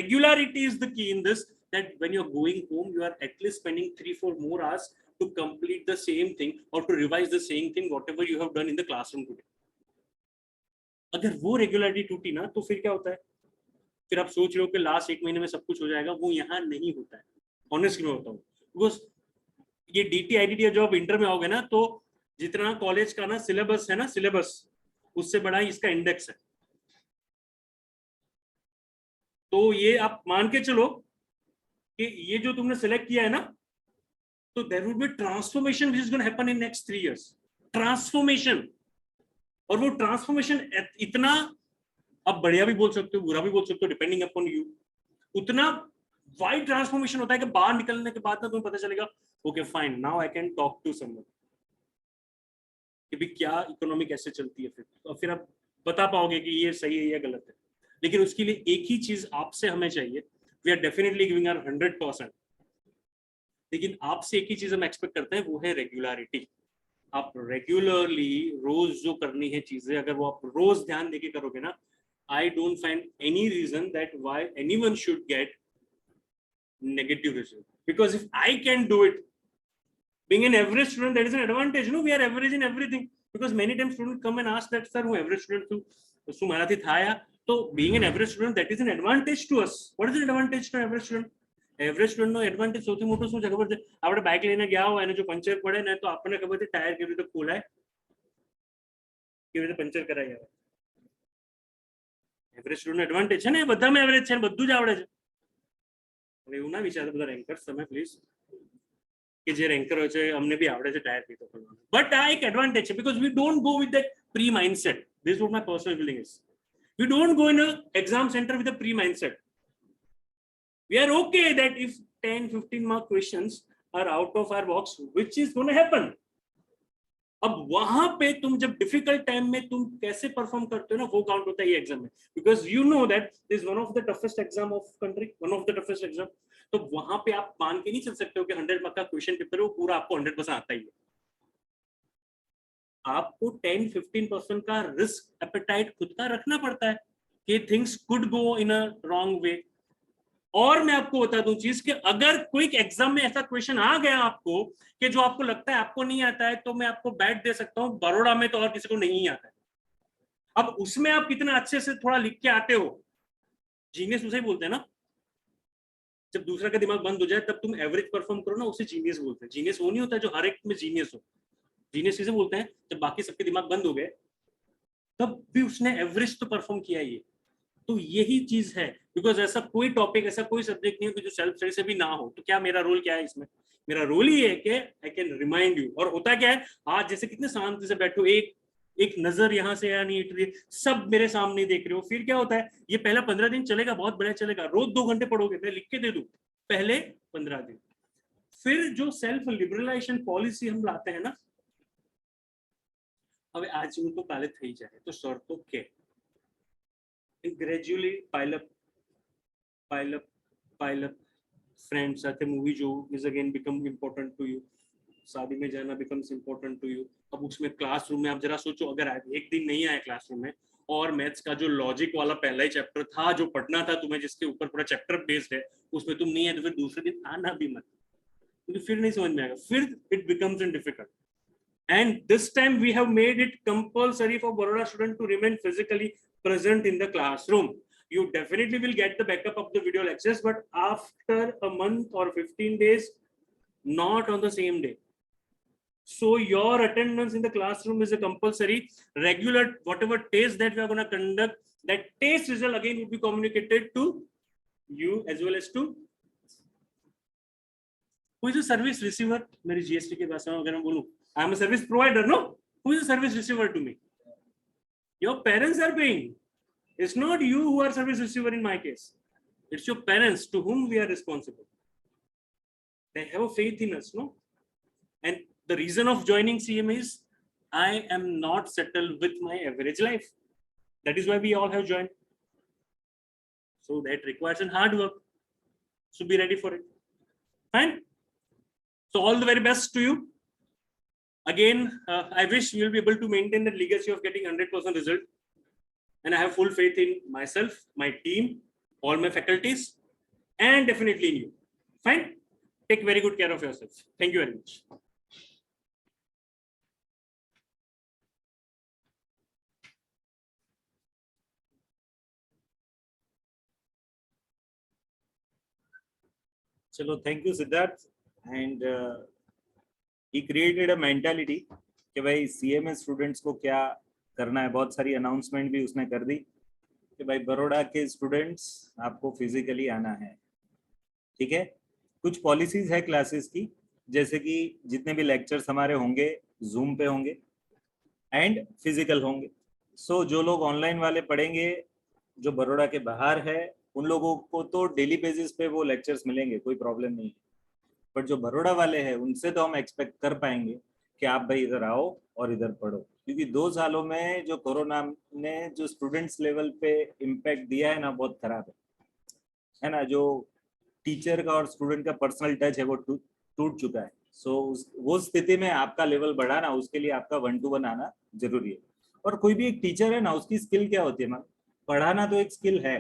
regularity is the key in this. That when you're going home, you are at least spending 3-4 more hours to complete the same thing or to revise the same thing, whatever you have done in the classroom today. अगर वो regularity टूटी ना तो फिर क्या होता है. फिर आप सोच रहे हो कि लास्ट 1 महीने में सब कुछ हो जाएगा. वो यहाँ नहीं होता है. ऑनेस्टली मैं बताऊँ बिकॉज ये DT IDT जब इंटर में आओगे ना तो जितना कॉलेज का ना सिलेबस है ना सिलेबस उससे बड़ा इसका इंडेक्स है. तो ये आप मान के चलो कि ये जो तुमने सेलेक्ट किया है ना तो there would be transformation which is gonna happen in next 3 years. Transformation. और वो ट्रांसफॉर्मेशन इतना आप बढ़िया भी बोल सकते हो बुरा भी बोल सकते हो डिपेंडिंग अपॉन यू. उतना वाइड ट्रांसफॉर्मेशन होता है कि बाहर निकलने के बाद ना तुम्हें पता चलेगा okay fine now I can talk to someone कि भी क्या इकोनॉमी कैसे चलती है. फिर आप बता पाओगे कि ये सही है या गलत है. लेकिन उसके लिए एक ही चीज आपसे हमें चाहिए. We are definitely giving our 100%. लेकिन आपसे एक ही चीज हम एक्सपेक्ट करते हैं वो है रेगुलरिटी. आप रेगुलरली रोज जो करनी है चीजें अगर वो आप रोज ध्यान देके करोगे ना I don't find any reason that why anyone should get negative result. Because if I can do it being an average student that is an advantage. No, we are average in everything because many times students come and ask that sir હું average student છું શું મારાથી થાય. So being an average student that is an advantage to us. What is the advantage to an average student? Average student no advantage સૌથી મોટો શું છે ખબર છે. આપણે બાઇક લઈને ગયા હોય અને જો પંચર પડે ને તો આપણને ખબર છે ટાયર કેવી રીતે ખોલાય કેવી રીતે પંચર કરાય આવે. એવરેજ સ્ટુડન્ટ એડવાન્ટેજ છે ને એ બધામાં એવરેજ છે ને બધું જ આવડે છે. હવે એવું ના વિચારતા બધા રેન્કર્સ તમે પ્લીઝ કે જે રેન્કર હોય છે અમને બી આવડે છે ટાયર પીતો કરવાનું. બટ આ એક એડવાન્ટેજ છે because we don't go with that pre mindset. This is what my personal feeling is. We don't go in a exam center with a pre mindset. We are okay that if 10-15 mark questions are out of our box, which is going to happen. अब वहां पे तुम जब difficult time में तुम कैसे perform करते हो ना वो काउंट होता है ये एग्जाम में. Because you know that is one of the toughest exam of country. One of the toughest exam. तो वहां पे आप मान के नहीं चल सकते हो कि 100 मार्क का क्वेश्चन पेपर है वो पूरा आपको 100% आता ही है. आपको 10-15% का रिस्क एपेटाइट खुद का रखना पड़ता है कि things could go in a wrong way. और मैं आपको बता दूं चीज कि अगर कोई एग्जाम में ऐसा क्वेश्चन आ गया आपको कि जो आपको लगता है आपको नहीं आता है तो मैं आपको बैट दे सकता हूं बड़ौदा में तो और किसी को नहीं आता है. अब उसमें आप कितना अच्छे से थोड़ा लिख के आते हो, जीनियस उसे ही बोलते हैं ना। जब दूसरा का दिमाग बंद हो जाए तब तुम एवरेज परफॉर्म करो ना, उसे जीनियस बोलते हैं। जीनियस वो नहीं होता जो हर एक में जीनियस हो। जीनियस किसे बोलते हैं? जब बाकी सबके दिमाग बंद हो गए तब भी उसने एवरेज तो परफॉर्म किया ही है। तो यही चीज है, बिकॉज ऐसा कोई टॉपिक, ऐसा कोई सब्जेक्ट नहीं है कि जो सेल्फ स्टडी से भी ना हो। तो क्या मेरा रोल क्या है इसमें? मेरा रोल ही है कि आई कैन रिमाइंड यू। और होता क्या है, आज जैसे कितने शांति से बैठो, एक नजर यहाँ से यहाँ नहीं हट रही है, सब मेरे सामने देख रहे हो। फिर क्या होता है, ये पहला 15 दिन चलेगा, बहुत बढ़िया चलेगा, रोज 2 घंटे पढ़ोगे, मैं लिख के दे दूं पहले 15 दिन। फिर जो सेल्फ लिबरलाइजेशन पॉलिसी हम लाते हैं ना, હવે आज तो काले થઈ જાય તો શરતો કે ગ્રેજ્યુઅલી પાઇલ અપ फ्रेंड्स સાથે मूवी जो is again become important to you, शादी में जाना बिकम्स इम्पोर्टेंट टू यू। अब उसमें क्लासरूम में आप जरा सोचो, अगर आज एक दिन नहीं आए क्लासरूम में और मैथ्स का जो लॉजिक वाला पहला ही चैप्टर था जो पढ़ना था तुम्हें, जिसके ऊपर पूरा चैप्टर बेस्ड है, उसमें तुम नहीं है तो फिर दूसरे दिन आना भी मत, क्योंकि फिर नहीं समझ में आएगा, फिर it becomes in difficult. And this time we have made it compulsory for Baroda student to remain physically present in the classroom. You definitely will get the backup of the video lectures, but after a month or 15 days, not on the same day. So your attendance in the classroom is a compulsory regular, whatever test that we are going to conduct, that test result again would be communicated to you as well as to who is a service receiver. मेरी GST के भाषा में अगर मैं बोलूं, I am a service provider, no? Who is a service receiver to me? Your parents are paying. It's not you who are service receiver in my case. It's your parents to whom we are responsible. They have a faith in us, no? And the reason of joining CM is I am not settled with my average life. That is why we all have joined. So that requires some hard work. So be ready for it. Fine? So all the very best to you. Again, I wish you will be able to maintain that legacy of getting 100% result. And I have full faith in myself, my team, all my faculties, and definitely in you. Fine? Take very good care of yourself. Thank you very much. चलो, thank you Siddharth. And he created a mentality कि भाई CMA students को क्या करना है। बहुत सारी announcement भी उसने कर दी कि भाई बड़ौदा के स्टूडेंट्स आपको फिजिकली आना है, ठीक है। कुछ पॉलिसीज है क्लासेस की, जैसे कि जितने भी लेक्चर्स हमारे होंगे जूम पे होंगे एंड फिजिकल होंगे। सो जो लोग ऑनलाइन वाले पढ़ेंगे, जो बड़ौदा के बाहर है, उन लोगों को तो डेली बेसिस पे वो लेक्चर्स मिलेंगे, कोई प्रॉब्लम नहीं है। बट जो बड़ौदा वाले हैं उनसे तो हम एक्सपेक्ट कर पाएंगे कि आप भाई इधर आओ और इधर पढ़ो, क्योंकि 2 सालों में जो कोरोना ने जो स्टूडेंट्स लेवल पे इम्पैक्ट दिया है ना, बहुत खराब है ना। जो टीचर का और स्टूडेंट का पर्सनल टच है वो टूट चुका है। सो वो स्थिति में आपका लेवल बढ़ाना, उसके लिए आपका 1-to-1 आना जरूरी है। और कोई भी एक टीचर है ना, उसकी स्किल क्या होती है मैम, पढ़ाना तो एक स्किल है,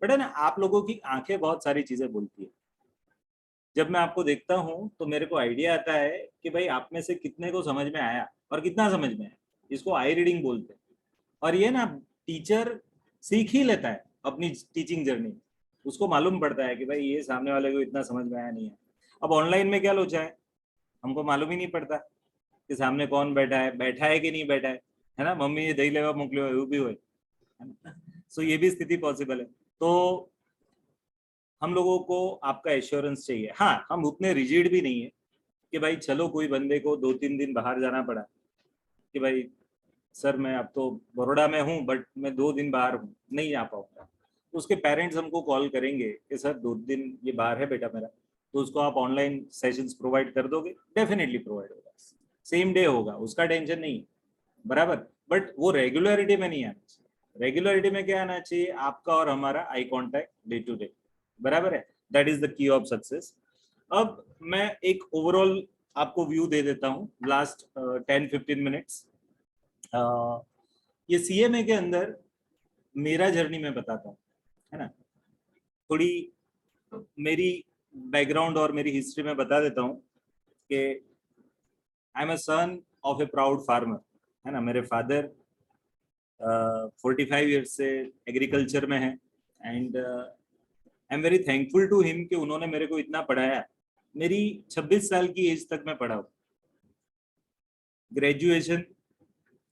बट है ना आप लोगों की आंखें बहुत सारी चीजें बोलती है। जब मैं आपको देखता हूं तो मेरे को आइडिया आता है कि भाई आप में से कितने को समझ में आया और कितना समझ में आया। इसको आई रीडिंग बोलते हैं। और ये ना टीचर सीख ही लेता है अपनी टीचिंग जर्नी, उसको मालूम पड़ता है कि भाई ये सामने वाले को इतना समझ में आया नहीं है। अब ऑनलाइन में क्या लोचा है, हमको मालूम ही नहीं पड़ता कि सामने कौन बैठा है कि नहीं बैठा है ना। मम्मी ये दही लेवा मोकलो वो भी हो। सो ये भी स्थिति पॉसिबल है। तो हम लोगों को आपका एश्योरेंस चाहिए। हाँ, हम उतने रिजिड भी नहीं है कि भाई चलो कोई बंदे को 2-3 दिन बाहर जाना पड़ा कि भाई सर मैं अब तो बड़ौदा में हूँ बट मैं 2 दिन बाहर हूँ, नहीं आ पाऊंगा। तो उसके पेरेंट्स हमको कॉल करेंगे कि सर 2 दिन ये बाहर है बेटा मेरा, तो उसको आप ऑनलाइन सेशंस प्रोवाइड कर दोगे? डेफिनेटली प्रोवाइड होगा, सेम डे होगा, उसका टेंशन नहीं, बराबर। बट वो रेगुलरिटी में नहीं आना चाहिए। रेगुलरिटी में क्या आना चाहिए, आपका और हमारा eye contact day to day, बराबर है। That is the key of success. अब मैं एक ओवरऑल आपको व्यू दे देता हूँ लास्ट 10-15 मिनट्स। ये CMA के अंदर मेरा जर्नी में बताता हूँ, है ना। थोड़ी मेरी बैकग्राउंड और मेरी हिस्ट्री में बता देता हूँ कि आई am a son of A proud farmer, है ना। मेरे फादर 45 ईयर्स से एग्रीकल्चर में है and I am very thankful to him कि उन्होंने मेरे को इतना पढ़ाया। मेरी 26 साल की एज तक मैं पढ़ा हूँ। Graduation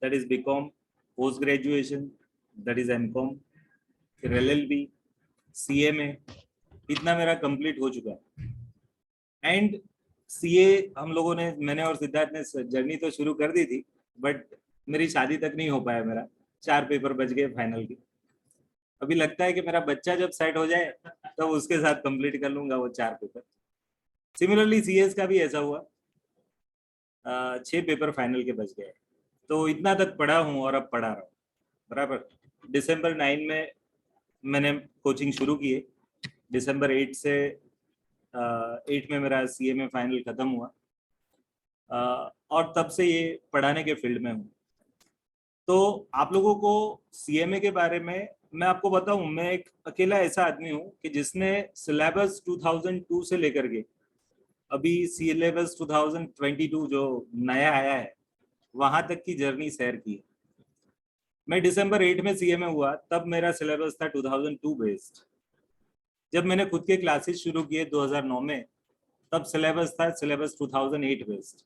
that is BCom, post graduation that is MCom, फिर LLB, CMA, इतना मेरा कंप्लीट हो चुका है। एंड CA हम लोगों ने, मैंने और सिद्धार्थ ने जर्नी तो शुरू कर दी थी, बट मेरी शादी तक नहीं हो पाया। मेरा 4 पेपर बच गए फाइनल के। अभी लगता है कि मेरा बच्चा जब सेट हो जाए तब उसके साथ कंप्लीट कर लूंगा वो 4 पेपर। सिमिलरली CS का भी ऐसा हुआ, 6 पेपर फाइनल के बच गए। तो इतना तक पढ़ा हूँ और अब पढ़ा रहा हूँ बराबर। December 9 में मैंने कोचिंग शुरू की है। December 8 से 8 में मेरा CMA फाइनल खत्म हुआ और तब से ये पढ़ाने के फील्ड में हूँ। तो आप लोगों को CMA के बारे में मैं आपको बताऊं, मैं एक अकेला ऐसा आदमी हूँ कि जिसने सिलेबस 2002 से लेकर के अभी सिलेबस 2022 जो नया आया है वहां तक की जर्नी शेयर की है। मैं December 8 में CMA हुआ, तब मेरा सिलेबस था 2002 बेस्ड। जब मैंने खुद के क्लासेस शुरू किए 2009 में, तब सिलेबस था सिलेबस 2008 बेस्ड।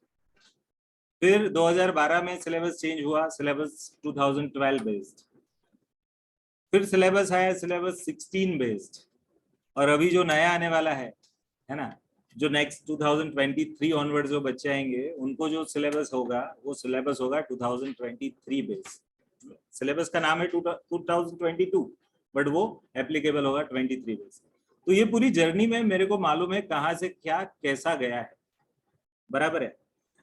फिर 2012 में सिलेबस चेंज हुआ, सिलेबस 2012 बेस्ड। फिर सिलेबस आया सिलेबस 16 बेस्ड। और अभी जो नया आने वाला है ना, जो नेक्स्ट 2023 ऑनवर्ड जो बच्चे आएंगे उनको जो सिलेबस होगा वो सिलेबस होगा 2023 बेस्ड। सिलेबस का नाम है 2022, बट वो एप्लीकेबल होगा 23 बेस्ड। तो ये पूरी जर्नी में मेरे को मालूम है कहाँ से क्या कैसा गया है, बराबर है।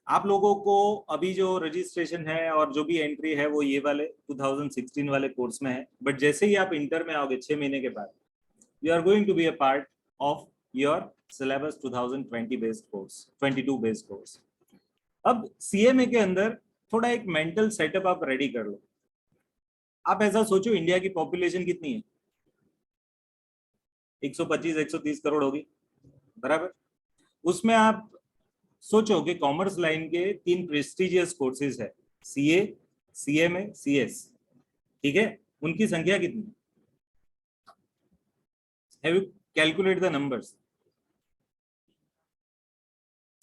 आप लोगों को अभी जो रजिस्ट्रेशन है और जो भी एंट्री है वो ये वाले 2016 वाले कोर्स में है, बट जैसे ही आप इंटर में आओगे 6 महीने के बाद, you are going to be a part of your syllabus 2020 based course, 22 based course. अब CMA के अंदर थोड़ा एक मेंटल सेटअप आप रेडी कर लो। आप ऐसा सोचो, इंडिया की पॉपुलेशन कितनी है? 125-130 करोड़ होगी, बराबर। उसमें आप सोचो कि कॉमर्स लाइन के 3 प्रेस्टिजियस कोर्सेज है, CA, CMA, CS, ठीक है? उनकी संख्या कितनी? Have you calculate the numbers?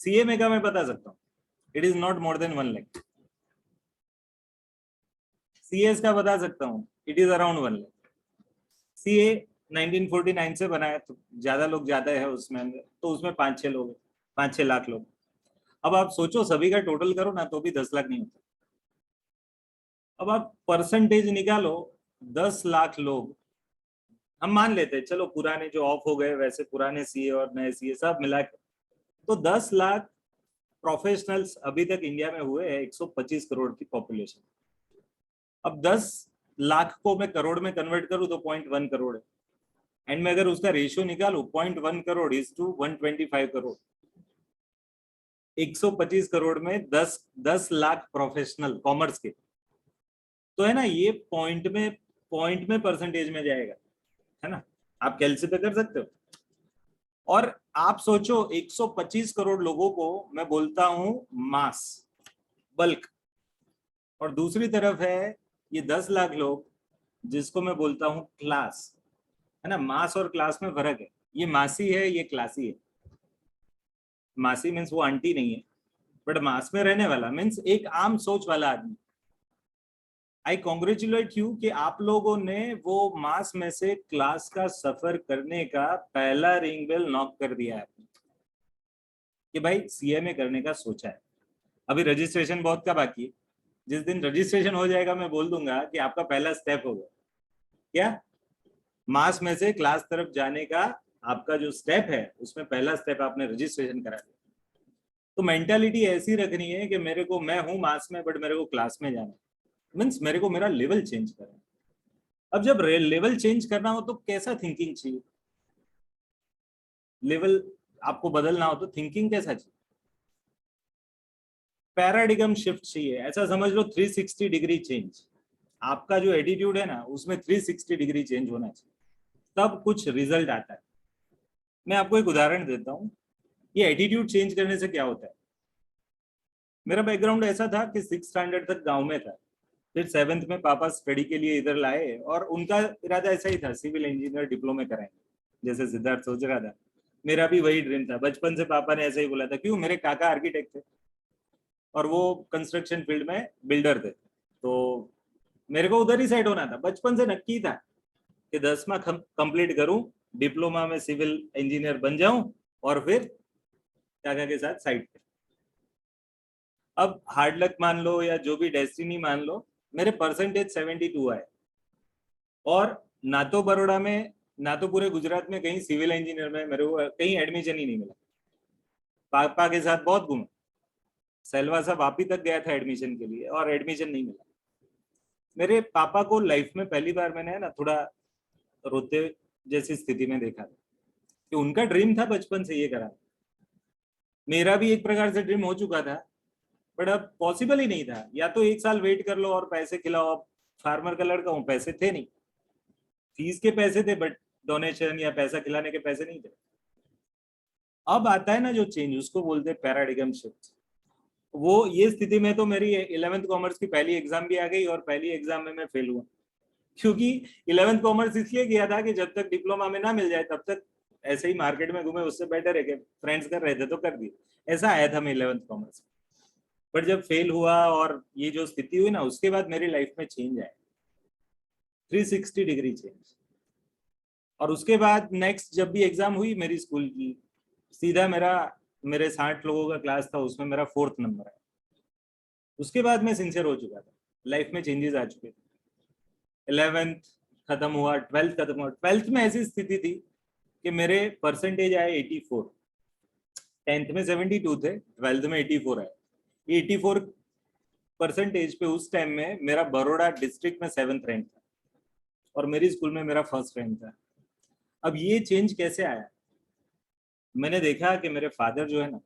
CMA का मैं बता सकता हूँ, it is not more than 1 lakh. CS का बता सकता हूँ, it is around 1 lakh. CA 1949 से बना है, तो ज्यादा लोग ज्यादा है उसमें, तो उसमें 5-6 लोग, 5-6 लाख लोग। अब आप सोचो सभी का टोटल करो ना तो भी 10 लाख नहीं होता। अब आप परसेंटेज निकालो, 10 लाख लोग हम मान लेते हैं, चलो पुराने जो ऑफ हो गए वैसे पुराने CA और नए CA सब मिला के, तो 10 लाख प्रोफेशनल्स अभी तक इंडिया में हुए हैं 125 करोड़ की पॉपुलेशन। अब 10 लाख को मैं करोड़ में कन्वर्ट करूं तो 0.1 करोड़ है। एंड में अगर उसका रेशियो निकालू 0.1 करोड़ इज टू 125 करोड़। 125 करोड़ में 10 लाख प्रोफेशनल कॉमर्स के, तो है ना, ये पॉइंट में परसेंटेज में जाएगा, है ना? आप कैलकुलेट कर सकते हो। और आप सोचो 125 करोड़ लोगों को मैं बोलता हूं मास, बल्क, और दूसरी तरफ है ये 10 लाख लोग जिसको मैं बोलता हूं क्लास, है ना? मास और क्लास में फर्क है। ये मासी है, ये क्लासी है। मासी मीन्स वो आंटी नहीं है, बट मास में रहने वाला मीन्स एक आम सोच वाला आदमी। आई कॉन्ग्रेचुलेट यू कि आप लोगों ने वो मास में से क्लास का सफर करने का पहला रिंग बेल नॉक कर दिया है कि भाई CMA करने का सोचा है। अभी रजिस्ट्रेशन बहुत का बाकी है। जिस दिन रजिस्ट्रेशन हो जाएगा मैं बोल दूंगा कि आपका पहला स्टेप होगा क्या, मास में से क्लास तरफ जाने का। आपका जो स्टेप है उसमें पहला स्टेप आपने रजिस्ट्रेशन करा दिया। तो मेंटालिटी ऐसी रखनी है कि मेरे को, मैं हूं मास में बट मेरे को क्लास में जाना है, मीन्स मेरे को मेरा लेवल चेंज करना है। अब जब लेवल चेंज करना हो तो कैसा थिंकिंग चाहिए? लेवल आपको बदलना हो तो थिंकिंग कैसा चाहिए? पैराडिगम शिफ्ट चाहिए। ऐसा समझ लो 360 डिग्री चेंज। आपका जो एटीट्यूड है ना उसमें 360 डिग्री चेंज होना चाहिए, तब कुछ रिजल्ट आता है। मैं आपको एक उदाहरण देता हूँ, ये एटीट्यूड चेंज करने से क्या होता है। मेरा बैकग्राउंड ऐसा था कि 6th स्टैंडर्ड तक गांव में था, फिर 7th में पापा स्टडी के लिए इधर लाए और उनका इरादा ऐसा ही था, सिविल इंजीनियर डिप्लोमा कराएंगे जैसे सिद्धार्थ सोच रहा था। मेरा भी वही ड्रीम था, बचपन से पापा ने ऐसा ही बोला था। क्यों, मेरे काका आर्किटेक्ट थे और वो कंस्ट्रक्शन फील्ड में बिल्डर थे, तो मेरे को उधर ही सेट होना था। बचपन से नक्की था कि 10वां कंप्लीट करूं, डिप्लोमा में सिविल इंजीनियर बन जाऊं और फिर काका के साथ साइड पे। अब हार्ड लक मान लो या जो भी डेस्टिनी मान लो, मेरे परसेंटेज 72 आए और ना तो बड़ौदा में ना तो पूरे गुजरात में कहीं सिविल इंजीनियर में मेरे को कहीं एडमिशन ही नहीं मिला। पापा के साथ बहुत घूमा, सेलवासा वापी तक गया था एडमिशन के लिए और एडमिशन नहीं मिला। मेरे पापा को लाइफ में पहली बार मैंने ना थोड़ा रोते जैसी स्थिति में देखा था कि उनका ड्रीम था बचपन से ये करा। मेरा भी एक प्रकार से ड्रीम हो चुका था, बट अब पॉसिबल ही नहीं था। या तो 1 साल वेट कर लो और पैसे खिलाओ। फार्मर का लड़का हूँ, पैसे थे नहीं, फीस के पैसे थे बट डोनेशन या पैसा खिलाने के पैसे नहीं थे। अब आता है ना जो चेंज, उसको बोलते हैं पैराडिगम शिफ्ट। वो ये स्थिति में तो मेरी 11th कॉमर्स की पहली एग्जाम भी आ गई और पहली एग्जाम में मैं फेल हुआ, क्योंकि 11th कॉमर्स इसलिए किया था कि जब तक डिप्लोमा में ना मिल जाए तब तक ऐसे ही मार्केट में घूमे, उससे बेटर है कि फ्रेंड्स कर रहे थे तो कर दिए। ऐसा आया था मैं 11th कॉमर्स। बट जब फेल हुआ और ये जो स्थिति हुई ना, उसके बाद मेरी लाइफ में चेंज आया, 360 डिग्री चेंज। और उसके बाद नेक्स्ट जब भी एग्जाम हुई मेरी स्कूल की, सीधा मेरे 60 लोगों का क्लास था, उसमें मेरा 4th नंबर आया। उसके बाद मैं सिंसियर हो चुका था, लाइफ में चेंजेस आ चुके थे। 11th खत्म हुआ, 12th खत्म हुआ। 12th में ऐसी स्थिति थी कि मेरे परसेंटेज आए 84। 10th में 72 थे, 12th में 84 आए। 84 परसेंटेज पे उस टाइम में मेरा बड़ौदा डिस्ट्रिक्ट में 7th रैंक था और मेरी स्कूल में मेरा 1st रैंक था। अब ये चेंज कैसे आया? मैंने देखा कि मेरे फादर जो है ना,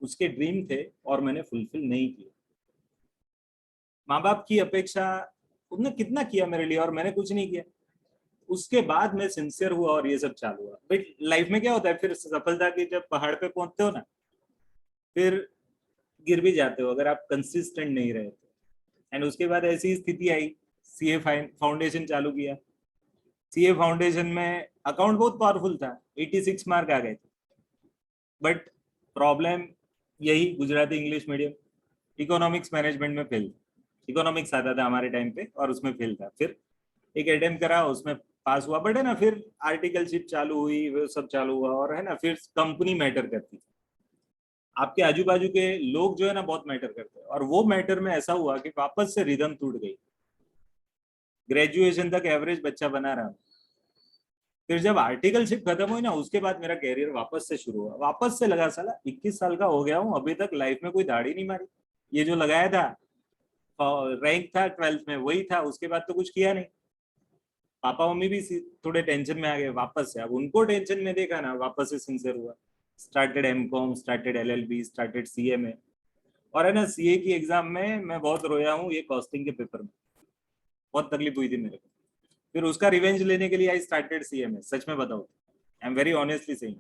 उसके ड्रीम थे और मैंने फुलफिल नहीं किया। माँ बाप की अपेक्षा उन्होंने कितना किया मेरे लिए और मैंने कुछ नहीं किया। उसके बाद मैं सिंसियर हुआ और ये सब चालू हुआ। बट लाइफ में क्या होता है, फिर सफलता के जब पहाड़ पे पहुंचते हो ना, फिर गिर भी जाते हो अगर आप कंसिस्टेंट नहीं रहे तो। एंड उसके बाद ऐसी स्थिति आई, सीए फाउंडेशन चालू किया। सीए फाउंडेशन में अकाउंट बहुत पावरफुल था, 86 मार्क आ गए थे। बट प्रॉब्लम यही, Gujarati English medium, economics management में फेल। इकोनॉमिक्स आता था हमारे टाइम पे और उसमें फेल था। फिर एक अटेम्प्ट करा, उसमें पास हुआ, बट है ना फिर आर्टिकलशिप चालू हुई, वो सब चालू हुआ और है ना फिर कंपनी मैटर करती, आपके आजू बाजू के लोग जो है ना बहुत मैटर करते हैं। और वो मैटर में ऐसा हुआ कि वापस से रिदम टूट गई। ग्रेजुएशन तक एवरेज बच्चा बना रहा, फिर जब आर्टिकलशिप खत्म हुई ना, उसके बाद मेरा कैरियर वापस से शुरू हुआ। वापस से लगा, साला 21 साल का हो गया हूँ, अभी तक लाइफ में कोई दाढ़ी नहीं मारी। ये जो लगाया था रैंक था 12th में, वही था, उसके बाद तो कुछ किया नहीं। पापा मम्मी भी थोड़े टेंशन में आ गए वापस से। अब उनको टेंशन में देखा ना, वापस से सिंसियर हुआ। Started MCom, started LLB, started CA में। और है ना सीए की एग्जाम में मैं बहुत रोया हूँ, ये कॉस्टिंग के पेपर में बहुत तकलीफ हुई थी मेरे को। फिर उसका रिवेंज लेने के लिए आई स्टार्टेड सीए में। सच में बताओ, आई एम वेरी ऑनेस्टली सेइंग,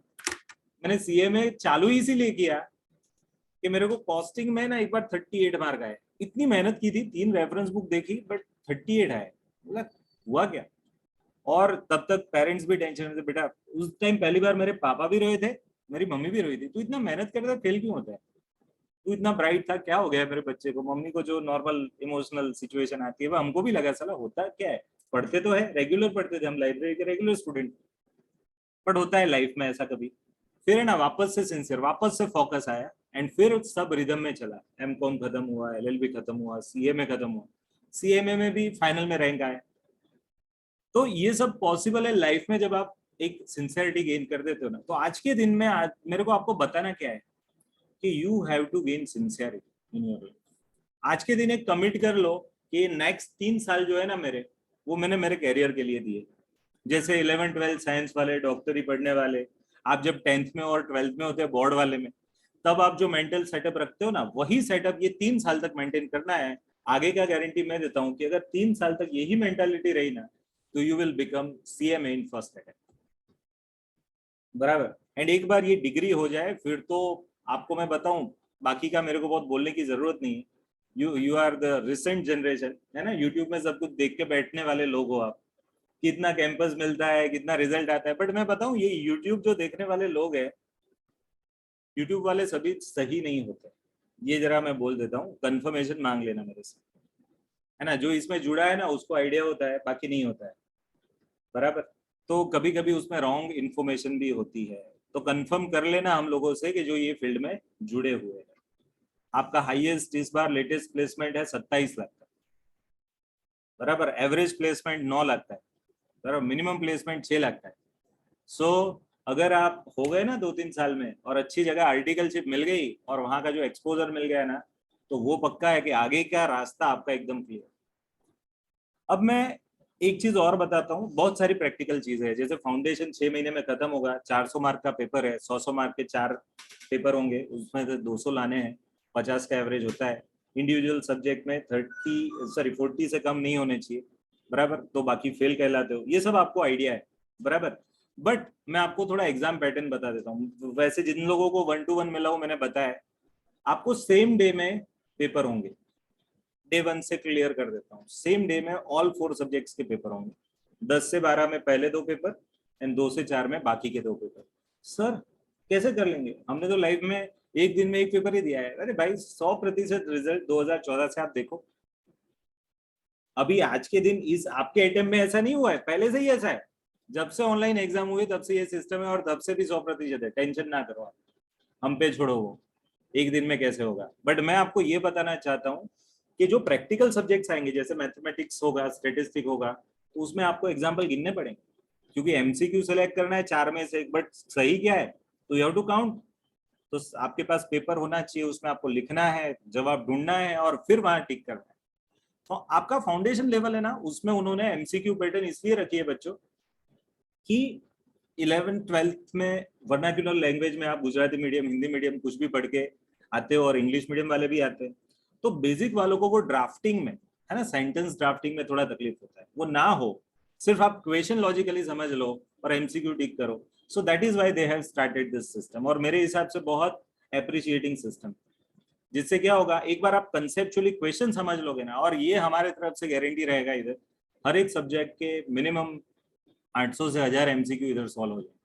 मैंने सीए में चालू इसीलिए किया कि मेरे को कॉस्टिंग में ना एक बार 38 मार्क आए। इतनी मेहनत की थी, 3 रेफरेंस बुक देखी, बट 38 आए। बोला हुआ क्या? और तब तक पेरेंट्स भी टेंशन में थे। बेटा उस टाइम पहली बार मेरे पापा भी रोए थे, मेरी मम्मी भी रोई थी, तू इतना मेहनत करता है फेल क्यों होता है, तू इतना ब्राइट था, क्या हो गया मेरे बच्चे को? मम्मी को जो नॉर्मल इमोशनल सिचुएशन आती है वो हमको भी लगा, साला होता क्या है, पढ़ते तो है, रेगुलर पढ़ते थे हम, लाइब्रेरी के रेगुलर स्टूडेंट, बट होता है लाइफ में ऐसा कभी। फिर है ना वापस से सिंसियर, वापस से फोकस आया एंड फिर सब रिदम में चला। एमकॉम खत्म हुआ, एलएलबी खत्म हुआ, सीए में खत्म हुआ, सीएमए में भी फाइनल में रैंक आया। तो ये सब पॉसिबल है लाइफ में जब आप एक सिंसियरिटी गेन कर देते हो ना। तो आज के दिन में मेरे को आपको बताना क्या है कि you have to gain sincerity in your life. आज के दिन एक कमिट कर लो कि नेक्स्ट 3 साल जो है ना मेरे, वो मैंने मेरे कैरियर के लिए दिए। जैसे 11th 12th साइंस वाले, डॉक्टरी पढ़ने वाले, आप जब 10th में और 12th में होते हैं बोर्ड वाले में, तब आप जो मेंटल सेटअप रखते हो ना, वही सेटअप ये 3 साल तक मेंटेन करना है। आगे का गारंटी मैं देता हूँ कि अगर 3 साल तक यही मेंटालिटी रही ना, तो you will become CMA in first attempt, बराबर। एंड एक बार ये डिग्री हो जाए फिर तो आपको मैं बताऊं, बाकी का मेरे को बहुत बोलने की जरूरत नहीं है। You are the recent generation, है ना, यूट्यूब में सब कुछ देख के बैठने वाले लोग हो आप, कितना कैंपस मिलता है, कितना रिजल्ट आता है। बट मैं बताऊं, ये यूट्यूब जो देखने वाले लोग हैं, यूट्यूब वाले सभी सही नहीं होते, ये जरा मैं बोल देता हूँ, कंफर्मेशन मांग लेना मेरे से, है ना। जो इसमें जुड़ा है ना उसको आइडिया होता है, बाकी नहीं होता है, बराबर। तो कभी कभी उसमें रॉन्ग इन्फॉर्मेशन भी होती है, तो कंफर्म कर लेना हम लोगों से कि जो ये फील्ड में जुड़े हुए हैं। आपका हाईएस्ट इस बार लेटेस्ट प्लेसमेंट है 27 लाख का, बराबर। एवरेज प्लेसमेंट 9 लाख का है, बराबर। मिनिमम प्लेसमेंट 6 लाख का है। सो अगर आप हो गए ना 2-3 साल में और अच्छी जगह आर्टिकलशिप मिल गई और वहां का जो एक्सपोजर मिल गया ना, तो वो पक्का है कि आगे का रास्ता आपका एकदम क्लियर। अब मैं एक चीज और बताता हूँ, बहुत सारी प्रैक्टिकल चीजें है। जैसे फाउंडेशन 6 महीने में खत्म होगा, 400 मार्क का पेपर है, 100 मार्क के 4 पेपर होंगे, उसमें से 200 लाने हैं, 50 का एवरेज होता है। इंडिविजुअल सब्जेक्ट में 40 से कम नहीं होने चाहिए, बराबर, तो बाकी फेल कहलाते हो। ये सब आपको आइडिया है, बराबर। बट मैं आपको थोड़ा एग्जाम पैटर्न बता देता हूँ। वैसे जिन लोगों को 1-to-1 मिला हो, मैंने बताया आपको सेम डे में पेपर होंगे। डे 1 से क्लियर कर देता हूँ, सेम डे में ऑल 4 सब्जेक्ट्स के पेपर होंगे। 10 से 12 में पहले 2 पेपर एंड 2 से 4 में बाकी के 2 पेपर। सर कैसे कर लेंगे, हमने तो लाइफ में एक दिन में एक पेपर ही दिया है। अरे भाई 100% रिजल्ट 2014 से आप देखो, अभी आज के दिन इस आपके अटेम्प्ट में ऐसा नहीं हुआ है, पहले से ही ऐसा है। जब से ऑनलाइन एग्जाम हुए तब से ये सिस्टम है, और तब से भी 100% है। टेंशन ना करो आप, हम पे छोड़ो वो एक दिन में कैसे होगा। बट मैं आपको ये बताना चाहता हूँ कि जो प्रैक्टिकल सब्जेक्ट्स आएंगे, जैसे मैथमेटिक्स होगा, स्टेटिस्टिक होगा, तो उसमें आपको एग्जाम्पल गिनने पड़ेंगे, क्योंकि एमसीक्यू सेलेक्ट करना है 4 में से, बट सही क्या है तो यू हैव टू काउंट। तो आपके पास पेपर होना चाहिए, उसमें आपको लिखना है, जवाब ढूंढना है और फिर वहां टिक करना है। तो आपका फाउंडेशन लेवल है ना, उसमें उन्होंने एमसीक्यू पैटर्न इसलिए रखी है बच्चों कि 11th-12th में वर्नाक्युलर लैंग्वेज में आप गुजराती मीडियम, हिंदी मीडियम कुछ भी पढ़ के आते हो, और इंग्लिश मीडियम वाले भी आते हैं, तो बेसिक वालों को वो ड्राफ्टिंग में, है ना, सेंटेंस ड्राफ्टिंग में थोड़ा तकलीफ होता है, वो ना हो, सिर्फ आप क्वेश्चन लॉजिकली समझ लो और एमसीक्यू टिक करो। So that is why they have started this system, और मेरे हिसाब से बहुत एप्रिशिएटिंग सिस्टम, जिससे क्या होगा, एक बार आप कंसेप्चुअली क्वेश्चन समझ लोगे ना, और ये हमारे तरफ से गारंटी रहेगा, इधर हर एक सब्जेक्ट के मिनिमम 800 से 1000 एमसीक्यू इधर सॉल्व हो जाए,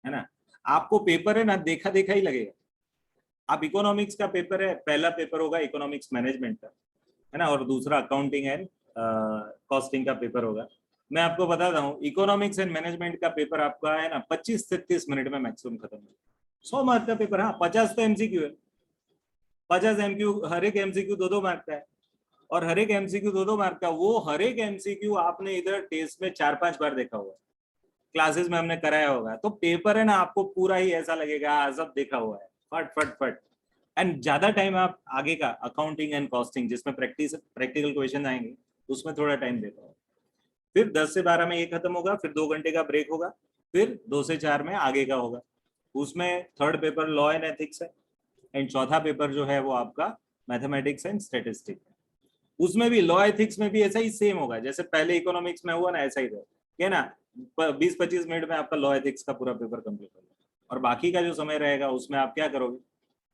है ना। आपको पेपर है ना देखा देखा ही लगेगा। आप इकोनॉमिक्स का पेपर है, पहला पेपर होगा इकोनॉमिक्स मैनेजमेंट का, है ना, और दूसरा अकाउंटिंग एंड कॉस्टिंग का पेपर होगा। मैं आपको बताता हूँ, इकोनॉमिक्स एंड मैनेजमेंट का पेपर आपका है ना 25 से 30 मिनट में मैक्सिमम खत्म हो। 100 मार्क का पेपर, हाँ 50 तो एमसीक्यू है, 50 एमक्यू, हर एक एमसीक्यू 2-2 मार्क का है, और हर एक एमसीक्यू 2-2 मार्क का, वो हर एक एमसीक्यू आपने इधर टेस्ट में 4-5 बार देखा हुआ है, क्लासेस में हमने कराया होगा। तो पेपर है ना आपको पूरा ही ऐसा लगेगा सब देखा हुआ है, फट फट फट। एंड ज्यादा टाइम आप आगे का अकाउंटिंग एंड कॉस्टिंग, जिसमें प्रैक्टिकल क्वेश्चन आएंगे, उसमें थोड़ा टाइम देता हूँ। फिर 10 से 12 में ये खत्म होगा, फिर 2 घंटे का ब्रेक होगा, फिर 2 से 4 में आगे का होगा। उसमें third paper law and ethics है, एंड चौथा पेपर जो है वो आपका मैथमेटिक्स एंड स्टेटिस्टिक्स है। उसमें भी लॉ एथिक्स में भी ऐसा ही सेम होगा, जैसे पहले इकोनॉमिक्स में हुआ ना, ऐसा ही है ना, 20-25 मिनट में आपका लॉ एथिक्स का पूरा पेपर कंप्लीट होगा। और बाकी का जो समय रहेगा उसमें आप क्या करोगे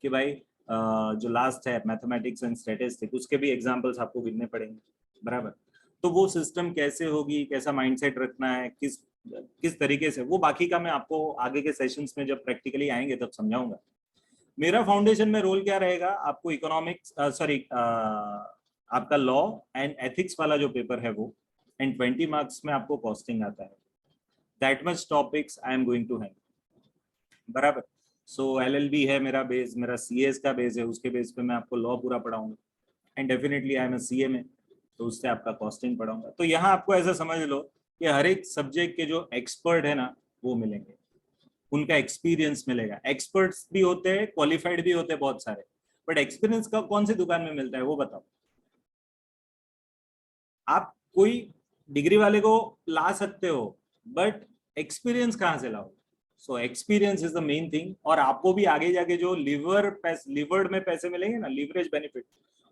कि भाई जो लास्ट है मैथमेटिक्स एंड स्टैटिस्टिक्स, उसके भी एग्जांपल्स आपको गिनने पड़ेंगे, बराबर। तो वो सिस्टम कैसे होगी, कैसा माइंडसेट रखना है, किस तरीके से, वो बाकी का मैं आपको आगे के सेशंस में जब प्रैक्टिकली आएंगे तब समझाऊंगा। मेरा फाउंडेशन में रोल क्या रहेगा, आपको इकोनॉमिक्स आपका लॉ एंड एथिक्स वाला जो पेपर है वो, एंड 20 मार्क्स में आपको कॉस्टिंग आता है। That much topics I am going to handle, बराबर। सो एलएलबी है मेरा बेस, मेरा सीएस का बेस है, उसके बेस पे मैं आपको लॉ पूरा पढ़ाऊंगा, and definitely I am CA में, तो उससे आपका कॉस्टिंग पढ़ाऊंगा। तो यहाँ आपको ऐसा समझ लो कि हर एक सब्जेक्ट के जो एक्सपर्ट है ना वो मिलेंगे, उनका एक्सपीरियंस मिलेगा। एक्सपर्ट्स भी होते हैं, क्वालिफाइड भी होते हैं बहुत सारे, बट एक्सपीरियंस का कौन सी दुकान में मिलता है वो बताओ। आप कोई डिग्री वाले को ला सकते हो, बट एक्सपीरियंस कहाँ से लाओ। So experience is the main thing. और आपको भी आगे जाके जो लिवर्ड में पैसे मिलेंगे ना, लीवरेज बेनिफिट,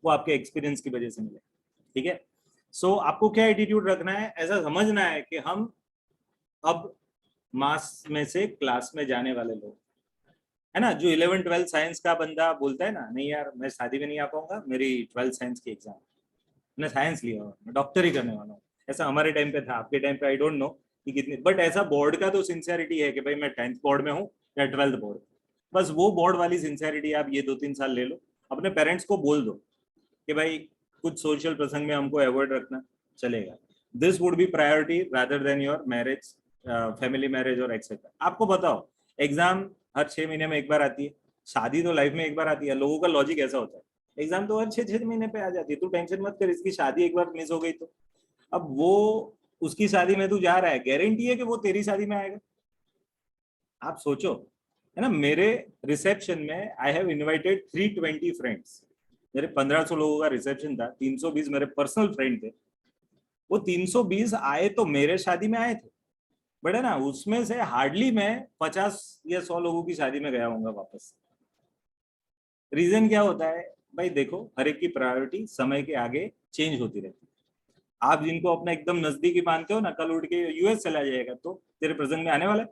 वो आपके एक्सपीरियंस की वजह से मिलेगा, ठीक है। सो आपको क्या एटीट्यूड रखना है, ऐसा समझना है कि हम अब मास में से क्लास में जाने वाले लोग, है ना, जो 11-12 साइंस का बंदा बोलता है ना, नहीं यार मैं शादी में नहीं आ पाऊंगा, मेरी 12 साइंस की एग्जाम, मैंने साइंस लिया हुआ, मैं डॉक्टर ही करने वाला हूँ। ऐसा हमारे टाइम पे था, आपके टाइम पे आई डोंट नो कि कितनी, बट ऐसा बोर्ड का तो सिंसियरिटी है कि भाई मैं 10th बोर्ड में हूँ या 12th बोर्ड, बस वो बोर्ड वाली सिंसियरिटी आप ये 2-3 साल ले लो, अपने पेरेंट्स को बोल दो कि भाई कुछ सोशल प्रसंग में हमको अवॉइड रखना, चलेगा। This would be priority rather than your marriage, family marriage और एक्सेट्रा। आपको बताओ, एग्जाम हर 6 महीने में एक बार आती है, शादी तो लाइफ में एक बार आती है। लोगों का लॉजिक ऐसा होता है, एग्जाम तो हर 6 महीने पे आ जाती है, तू टेंशन मत कर, इसकी शादी एक बार मिस हो गई तो। अब वो उसकी शादी में तू जा रहा है, गारंटी है कि वो तेरी शादी में आएगा? आप सोचो, है ना। मेरे रिसेप्शन में आई हैव इनवाइटेड 320 फ्रेंड्स, मेरे 1500 लोगों का रिसेप्शन था, 320 मेरे पर्सनल फ्रेंड थे। वो 320 आए तो मेरे शादी में आए थे, बट है ना, उसमें से हार्डली मैं 50 या 100 लोगों की शादी में गया हूँगा वापस। रीजन क्या होता है भाई? देखो, हर एक की प्रायोरिटी समय के आगे चेंज होती रहती है। आप जिनको अपना एकदम नजदीकी मानते हो ना, कल उठ के यूएस चला जाएगा तो तेरे प्रसंग में आने वाला है,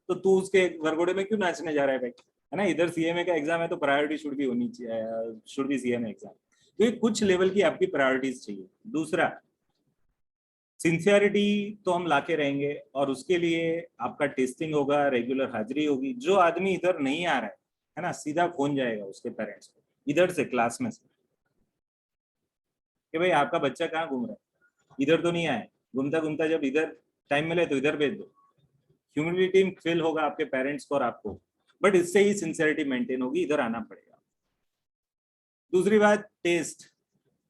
तो तू उसके वरघोड़े में क्यों नाचने जा रहा है भाई? है ना, इधर सीएमए का एग्जाम है तो प्रायोरिटी शुड भी होनी चाहिए, शुड बी सीएमए एग्जाम। तो ये कुछ लेवल की आपकी प्रायोरिटीज चाहिए। दूसरा, सिंसियरिटी तो हम लाके रहेंगे, और उसके लिए आपका टेस्टिंग होगा, रेगुलर हाजिरी होगी। जो आदमी इधर नहीं आ रहा है ना, सीधा फोन जाएगा उसके पेरेंट्स को इधर से, क्लास में से, कि भाई आपका बच्चा कहाँ घूम रहा है, इधर तो नहीं आया, घूमता घूमता जब इधर टाइम मिले तो इधर भेज दो। ह्यूमिलिटी फील होगा आपके पेरेंट्स को और आपको, बट इससे ही सिंसियरिटी मेंटेन होगी, इधर आना पड़ेगा। दूसरी बात, टेस्ट,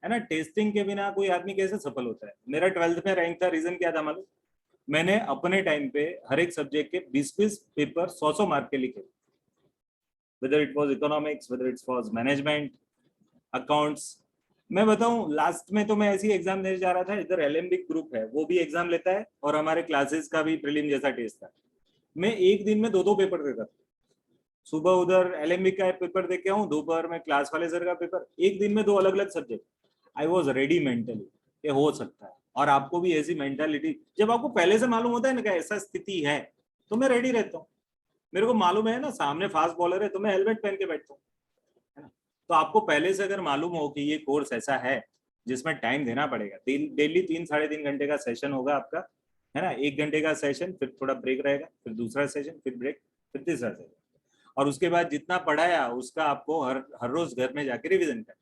है ना, टेस्टिंग के बिना कोई आदमी कैसे सफल होता है? मेरा 12th में रैंक था, रीजन क्या था मालूम? मैंने अपने टाइम पे हर एक सब्जेक्ट के 20-20 पेपर 100-100 मार्क के लिखे, whether it was economics, whether it was management, accounts. मैं बताऊं, लास्ट में तो मैं ऐसी एग्जाम देने जा रहा था, इधर एलेम्बिक ग्रुप है वो भी एग्जाम लेता है, और हमारे क्लासेस का भी प्रीलिम जैसा टेस्ट था। मैं एक दिन में 2-2 पेपर देता था, सुबह उधर एलेम्बिक का पेपर दे के आऊँ, दोपहर में क्लास वाले सर का पेपर, एक दिन में 2 अलग अलग subject. I was ready mentally, ये हो सकता है। और आपको भी ऐसी मेंटालिटी, जब आपको पहले से मालूम होता है ना कि ऐसा स्थिति है, तो मैं रेडी रहता हूँ। मेरे को मालूम है ना सामने फास्ट बॉलर है, तो मैं हेलमेट पहन के बैठता हूँ, है ना। तो आपको पहले से अगर मालूम हो कि ये कोर्स ऐसा है जिसमें टाइम देना पड़ेगा, डेली 3-3.5 घंटे का सेशन होगा आपका, है ना, 1 घंटे का सेशन, फिर थोड़ा ब्रेक रहेगा, फिर दूसरा सेशन, फिर ब्रेक, फिर तीसरा सेशन, और उसके बाद जितना पढ़ाया उसका आपको हर रोज घर में जाके रिवीजन करना।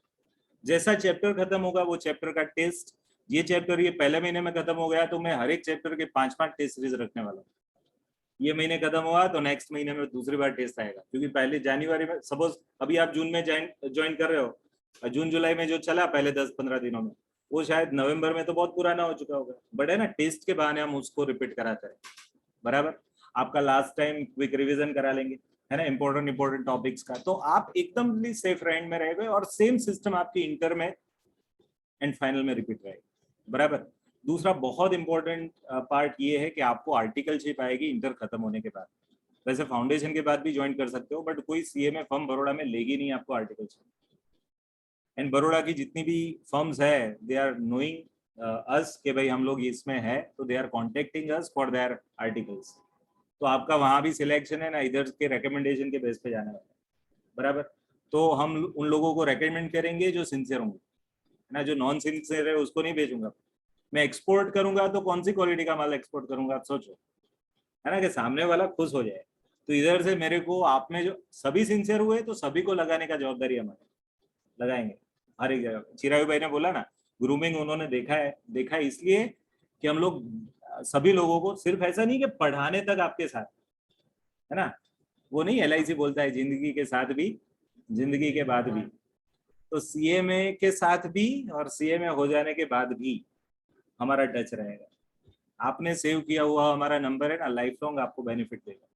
जैसा चैप्टर खत्म होगा वो चैप्टर का टेस्ट, ये चैप्टर ये पहले महीने में खत्म हो गया तो मैं हर एक चैप्टर के 5-5 टेस्ट सीरीज रखने वाला हूँ। ये महीने खत्म हुआ तो नेक्स्ट महीने में दूसरी बार टेस्ट आएगा, क्योंकि पहले जनवरी में, सपोज अभी आप जून में ज्वाइन कर रहे हो, जून जुलाई में जो चला पहले 10-15 दिनों में, वो शायद नवंबर में तो बहुत पुराना हो चुका होगा, बट है ना, टेस्ट के बहाने हम उसको रिपीट कराते हैं। बराबर, आपका लास्ट टाइम क्विक रिवीजन करा लेंगे, है ना, इंपॉर्टेंट टॉपिक्स का, तो आप एकदम सेफ रैंक में रहेंगे, और सेम सिस्टम आपकी इंटर में एंड फाइनल में रिपीट रहेगा। बराबर। दूसरा बहुत इंपॉर्टेंट पार्ट ये है कि आपको आर्टिकलशिप आएगी इंटर खत्म होने के बाद। वैसे फाउंडेशन के बाद भी ज्वाइन कर सकते हो, बट कोई सीएमए फर्म बड़ौदा में लेगी नहीं आपको आर्टिकलशिप। एंड बड़ौदा की जितनी भी फर्म्स है, दे आर नोइंग अस कि भाई हम लोग इसमें है, तो they are contacting us for their articles. तो आपका वहां भी सिलेक्शन है ना, इधर के रिकमेंडेशन के बेस पे जाने वाला है। बराबर। तो हम उन लोगों को रेकमेंड करेंगे जो सिंसियर होंगे, है ना, जो नॉन सिंसियर है उसको नहीं भेजूंगा। मैं एक्सपोर्ट करूंगा तो कौन सी क्वालिटी का माल एक्सपोर्ट करूंगा, आप सोचो, है ना, कि सामने वाला खुश हो जाए। तो इधर से मेरे को, आप में जो सभी सिंसियर हुए तो सभी को लगाने का जवाबदारी हमारी, लगाएंगे हर एक जगह। चिरायु भाई ने बोला ना, ग्रूमिंग उन्होंने देखा है इसलिए कि हम लोग सभी लोगों को, सिर्फ ऐसा नहीं कि पढ़ाने तक आपके साथ, है ना, वो नहीं, LIC बोलता है जिंदगी के साथ भी, जिंदगी के बाद भी। तो सीएमए के साथ भी और सीएमए हो जाने के बाद भी हमारा टच रहेगा। आपने सेव किया हुआ हमारा नंबर है ना, लाइफ लॉन्ग आपको बेनिफिट देगा।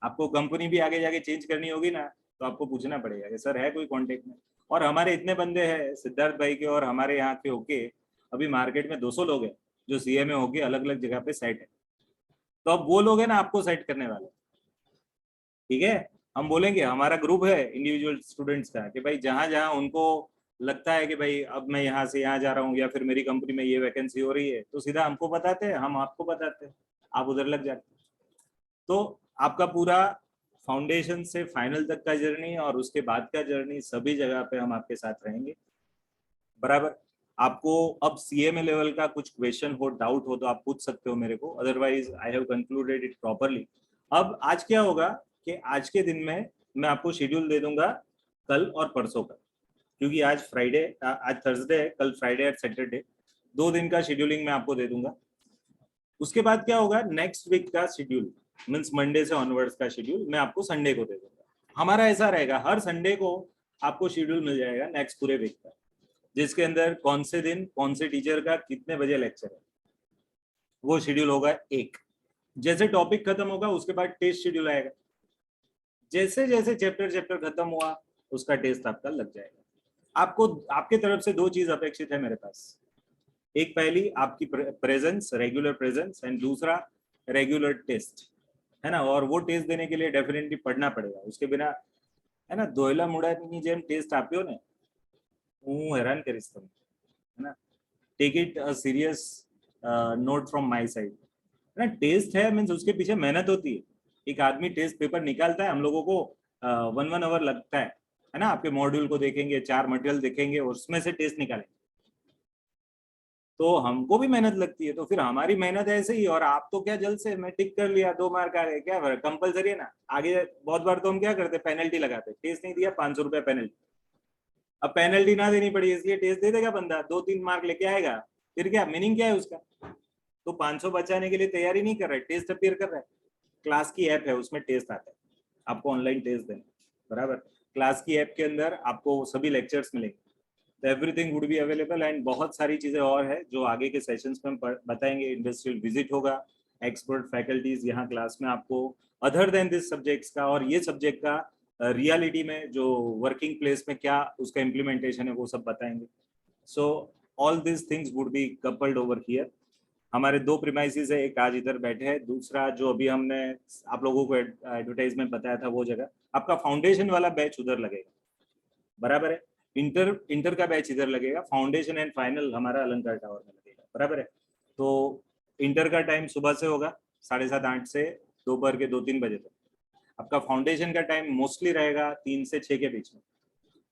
आपको कंपनी भी आगे जाके चेंज करनी होगी ना, तो आपको पूछना पड़ेगा कि सर है कोई कांटेक्ट में। और हमारे इतने बंदे हैं सिद्धार्थ भाई के और हमारे यहाँ के होके, अभी मार्केट में 200 लोग हैं जो सीएमए होके अलग अलग जगह पे सेट है। तो अब वो लोग है ना आपको सेट करने वाले, ठीक है। हम बोलेंगे, हमारा ग्रुप है इंडिविजुअल स्टूडेंट्स का, कि भाई जहां जहां उनको लगता है कि भाई अब मैं यहाँ से यहाँ जा रहा हूँ, या फिर मेरी कंपनी में ये वैकेंसी हो रही है, तो सीधा हमको बताते हैं, हम आपको बताते हैं, आप उधर लग जाते हैं। तो आपका पूरा फाउंडेशन से फाइनल तक का जर्नी और उसके बाद का जर्नी, सभी जगह पे हम आपके साथ रहेंगे। बराबर। आपको अब सीएमए लेवल का कुछ क्वेश्चन हो, डाउट हो तो आप पूछ सकते हो मेरे को, otherwise I have concluded it properly. अब आज क्या होगा कि आज के दिन में मैं आपको शेड्यूल दे दूंगा कल और परसों का, क्योंकि आज फ्राइडे, आज थर्सडे है, कल फ्राइडे और सैटरडे, 2 दिन का शेड्यूलिंग मैं आपको दे दूंगा। उसके बाद क्या होगा, नेक्स्ट वीक का शेड्यूल मीन्स मंडे से ऑनवर्ड्स का शेड्यूल मैं आपको संडे को दे दूंगा। हमारा ऐसा रहेगा, हर संडे को आपको शेड्यूल मिल जाएगा नेक्स्ट पूरे वीक का, जिसके अंदर कौन से दिन कौन से टीचर का कितने बजे लेक्चर है वो शेड्यूल होगा एक। जैसे टॉपिक खत्म होगा उसके बाद टेस्ट शेड्यूल आएगा, जैसे जैसे चैप्टर खत्म हुआ उसका टेस्ट आपका लग जाएगा। आपको आपके तरफ से 2 चीज अपेक्षित है मेरे पास, एक पहली आपकी प्रेजेंस, रेगुलर प्रेजेंस, एंड दूसरा रेगुलर टेस्ट, है ना। और वो टेस्ट देने के लिए डेफिनेटली पढ़ना पड़ेगा, उसके बिना, है ना, दोयला मुड़ानी जेम टेस्ट आप्यो ने હું હેરાન કરીશ તમને, है ना। Take it a serious note from my side, है ना। टेस्ट है मीन्स उसके पीछे मेहनत होती है। एक आदमी टेस्ट पेपर निकालता है, हम लोगों को 1 आवर लगता है ना। आपके मॉड्यूल को देखेंगे, 4 मटेरियल देखेंगे और उसमें से टेस्ट निकालेंगे, तो हमको भी मेहनत लगती है। तो फिर हमारी मेहनत ऐसे ही, और आप तो क्या जल्द से मैं टिक कर लिया 2 मार्क आ गए, क्या कंपलसरी है ना। आगे बहुत बार तो हम क्या करते, पेनल्टी लगाते, टेस्ट नहीं दिया 500 रुपया पेनल्टी। अब पेनल्टी ना देनी पड़ी इसलिए टेस्ट दे देगा बंदा, 2-3 मार्क लेके आएगा, फिर क्या मीनिंग क्या है उसका। तो 500 बचाने के लिए तैयारी नहीं कर रहा है, टेस्ट अपियर कर रहा है। क्लास की ऐप है उसमें टेस्ट आता है, आपको ऑनलाइन टेस्ट देना, बराबर। क्लास की ऐप के अंदर आपको सभी लेक्चर्स मिलेंगे, तो everything would be available. And बहुत सारी चीजें और है जो आगे के सेशंस में हम बताएंगे। इंडस्ट्रियल विजिट होगा, एक्सपर्ट फैकल्टीज यहाँ क्लास में आपको अदर देन दिस सब्जेक्ट्स का और ये सब्जेक्ट का रियलिटी में जो वर्किंग प्लेस में क्या उसका इम्प्लीमेंटेशन है वो सब बताएंगे। So all this things would be coupled over here. हमारे 2 प्रीमाइसेस है, एक आज इधर बैठे हैं, दूसरा जो अभी हमने आप लोगों को एडवर्टाइजमेंट बताया था वो जगह। आपका फाउंडेशन वाला बैच उधर लगेगा, बराबर है। इंटर का बैच इधर लगेगा, फाउंडेशन एंड फाइनल हमारा अलंकार टावर में लगेगा, बराबर है। तो इंटर का टाइम सुबह से होगा 7:30-8 से दोपहर के 2-3 बजे तक। आपका फाउंडेशन का टाइम मोस्टली रहेगा 3 से 6 के बीच में,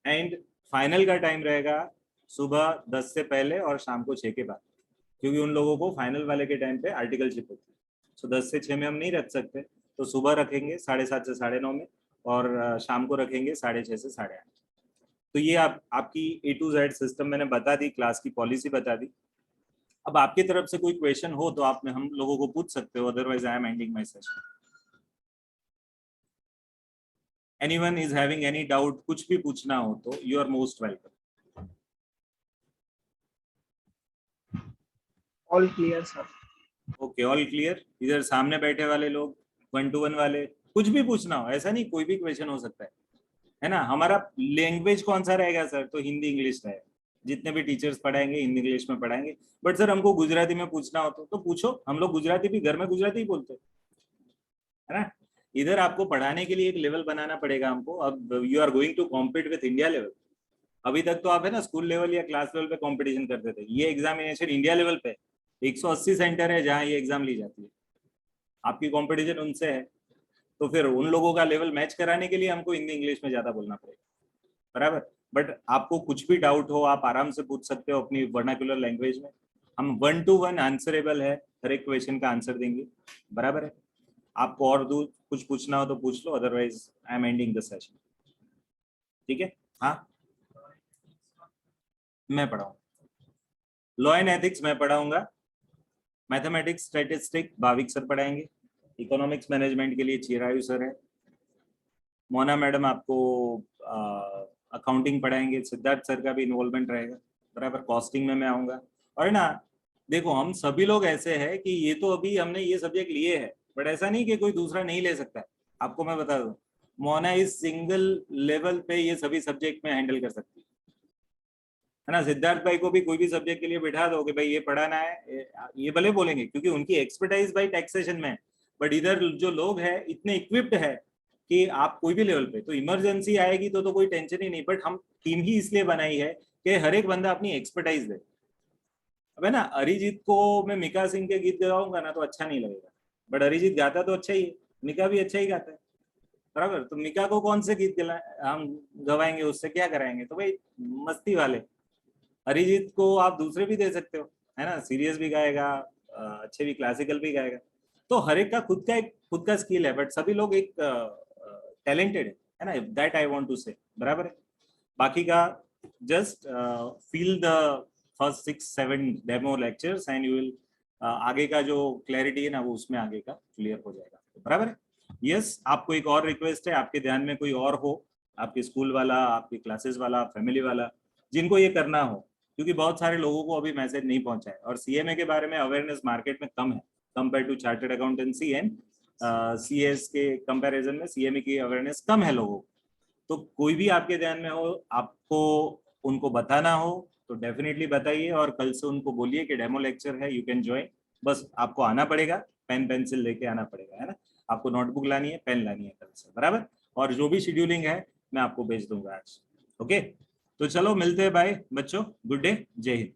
एंड फाइनल का टाइम रहेगा सुबह 10 से पहले और शाम को 6 के बाद, क्योंकि उन लोगों को फाइनल वाले के टाइम पे आर्टिकलशिप होती है। सो 10 से 6 में हम नहीं रख सकते, तो सुबह रखेंगे 7:30 से 9:30 में, और शाम को रखेंगे 6:30 से 8:30। तो ये आपकी A to Z सिस्टम मैंने बता दी, क्लास की पॉलिसी बता दी। अब आपकी तरफ से कोई क्वेश्चन हो तो आप हम लोगों को पूछ सकते हो, otherwise I am ending my session. Anyone is having any doubt, कुछ भी पूछना हो तो you are most welcome. All clear sir. Okay, all clear. इधर सामने बैठे वाले लोग, 1-to-1 वाले, कुछ भी पूछना हो, ऐसा नहीं, कोई भी क्वेश्चन हो सकता है ना। हमारा लैंग्वेज कौन सा रहेगा सर, तो हिंदी इंग्लिश रहेगा। जितने भी टीचर्स पढ़ाएंगे हिंदी इंग्लिश में पढ़ाएंगे, बट सर हमको गुजराती में पूछना हो तो पूछो, हम लोग गुजराती भी घर में गुजराती ही बोलते है ना। इधर आपको पढ़ाने के लिए एक लेवल बनाना पड़ेगा हमको। अब you are going to compete with India level. अभी तक तो आप है ना स्कूल लेवल या क्लास लेवल पे कंपटीशन करते थे, ये एग्जामिनेशन इंडिया लेवल पे 180 सेंटर है जहाँ ये एग्जाम ली जाती है, आपकी कंपटीशन उनसे है। तो फिर उन लोगों का लेवल मैच कराने के लिए हमको हिंदी इंग्लिश में ज्यादा बोलना पड़ेगा, बराबर। बट आपको कुछ भी डाउट हो आप आराम से पूछ सकते हो अपनी वर्नाक्युलर लैंग्वेज में। हम 1-to-1 आंसरेबल है, हर एक क्वेश्चन का आंसर देंगे, बराबर है। आपको और दूर कुछ पूछना हो तो पूछ लो, otherwise I am ending the session. ठीक है, हाँ मैं पढ़ाऊंगा। लॉ एंड एथिक्स मैं पढ़ाऊंगा। मैथमेटिक्स स्टैटिस्टिक भाविक सर पढ़ाएंगे। इकोनॉमिक्स मैनेजमेंट के लिए चिरायु सर है। मोना मैडम आपको अकाउंटिंग पढ़ाएंगे, सिद्धार्थ सर का भी इन्वॉल्वमेंट रहेगा, बराबर। कॉस्टिंग में मैं आऊंगा। और ना देखो, हम सभी लोग ऐसे हैं कि ये तो अभी हमने ये सब्जेक्ट लिए है, बट ऐसा नहीं कि कोई दूसरा नहीं ले सकता है। आपको मैं बता दूं, मोना इस सिंगल लेवल पे ये सभी सब्जेक्ट में हैंडल कर सकती है ना। सिद्धार्थ भाई को भी कोई भी सब्जेक्ट के लिए बिठा दो कि भाई ये पढ़ाना है, ये भले बोलेंगे क्योंकि उनकी एक्सपर्टाइज भाई टैक्सेशन में। बट इधर जो लोग हैं इतने इक्विप्ड है कि आप कोई भी लेवल पे, तो इमरजेंसी आएगी तो कोई टेंशन ही नहीं। बट हम टीम ही इसलिए बनाई है कि हर एक बंदा अपनी एक्सपर्टाइज दे। अब है ना, अरिजीत को मैं मिका सिंह के गीत गाऊंगा ना तो अच्छा नहीं लगेगा, बट अरिजीत गाता तो अच्छा ही है, मिका भी अच्छा ही गाता है, बराबर। तो मिका को कौन से गीत हम गवाएंगे, उससे क्या कराएंगे? तो भाई मस्ती वाले। अरिजीत को आप दूसरे भी दे सकते हो, है ना, सीरियस भी गाएगा, अच्छे भी क्लासिकल भी गाएगा। तो हर एक का खुद का स्किल है, बट सभी लोग एक टैलेंटेड है ना, दैट आई वांट टू से, बराबर है। बाकी का just feel the first 6-7 demo lectures and you will आगे का जो क्लैरिटी है ना वो उसमें आगे का क्लियर हो जाएगा, बराबर है। यस, आपको एक और रिक्वेस्ट है, आपके ध्यान में कोई और हो, आपके स्कूल वाला, आपके क्लासेस वाला, फैमिली वाला, जिनको ये करना हो, क्योंकि बहुत सारे लोगों को अभी मैसेज नहीं पहुंचा है और सीएमए के बारे में अवेयरनेस मार्केट में कम है compare to chartered accountancy and CS के कंपैरिजन में सीएमए की अवेयरनेस कम है लोगों को। तो कोई भी आपके ध्यान में हो, आपको उनको बताना हो तो डेफिनेटली बताइए और कल से उनको बोलिए कि डेमो लेक्चर है, यू कैन ज्वाइन। बस आपको आना पड़ेगा, पेन पेंसिल लेके आना पड़ेगा, है ना, आपको नोटबुक लानी है, पेन लानी है कल से, बराबर। और जो भी शेड्यूलिंग है मैं आपको भेज दूंगा आज। ओके, तो चलो मिलते हैं, बाय बच्चों, गुड डे, जय हिंद।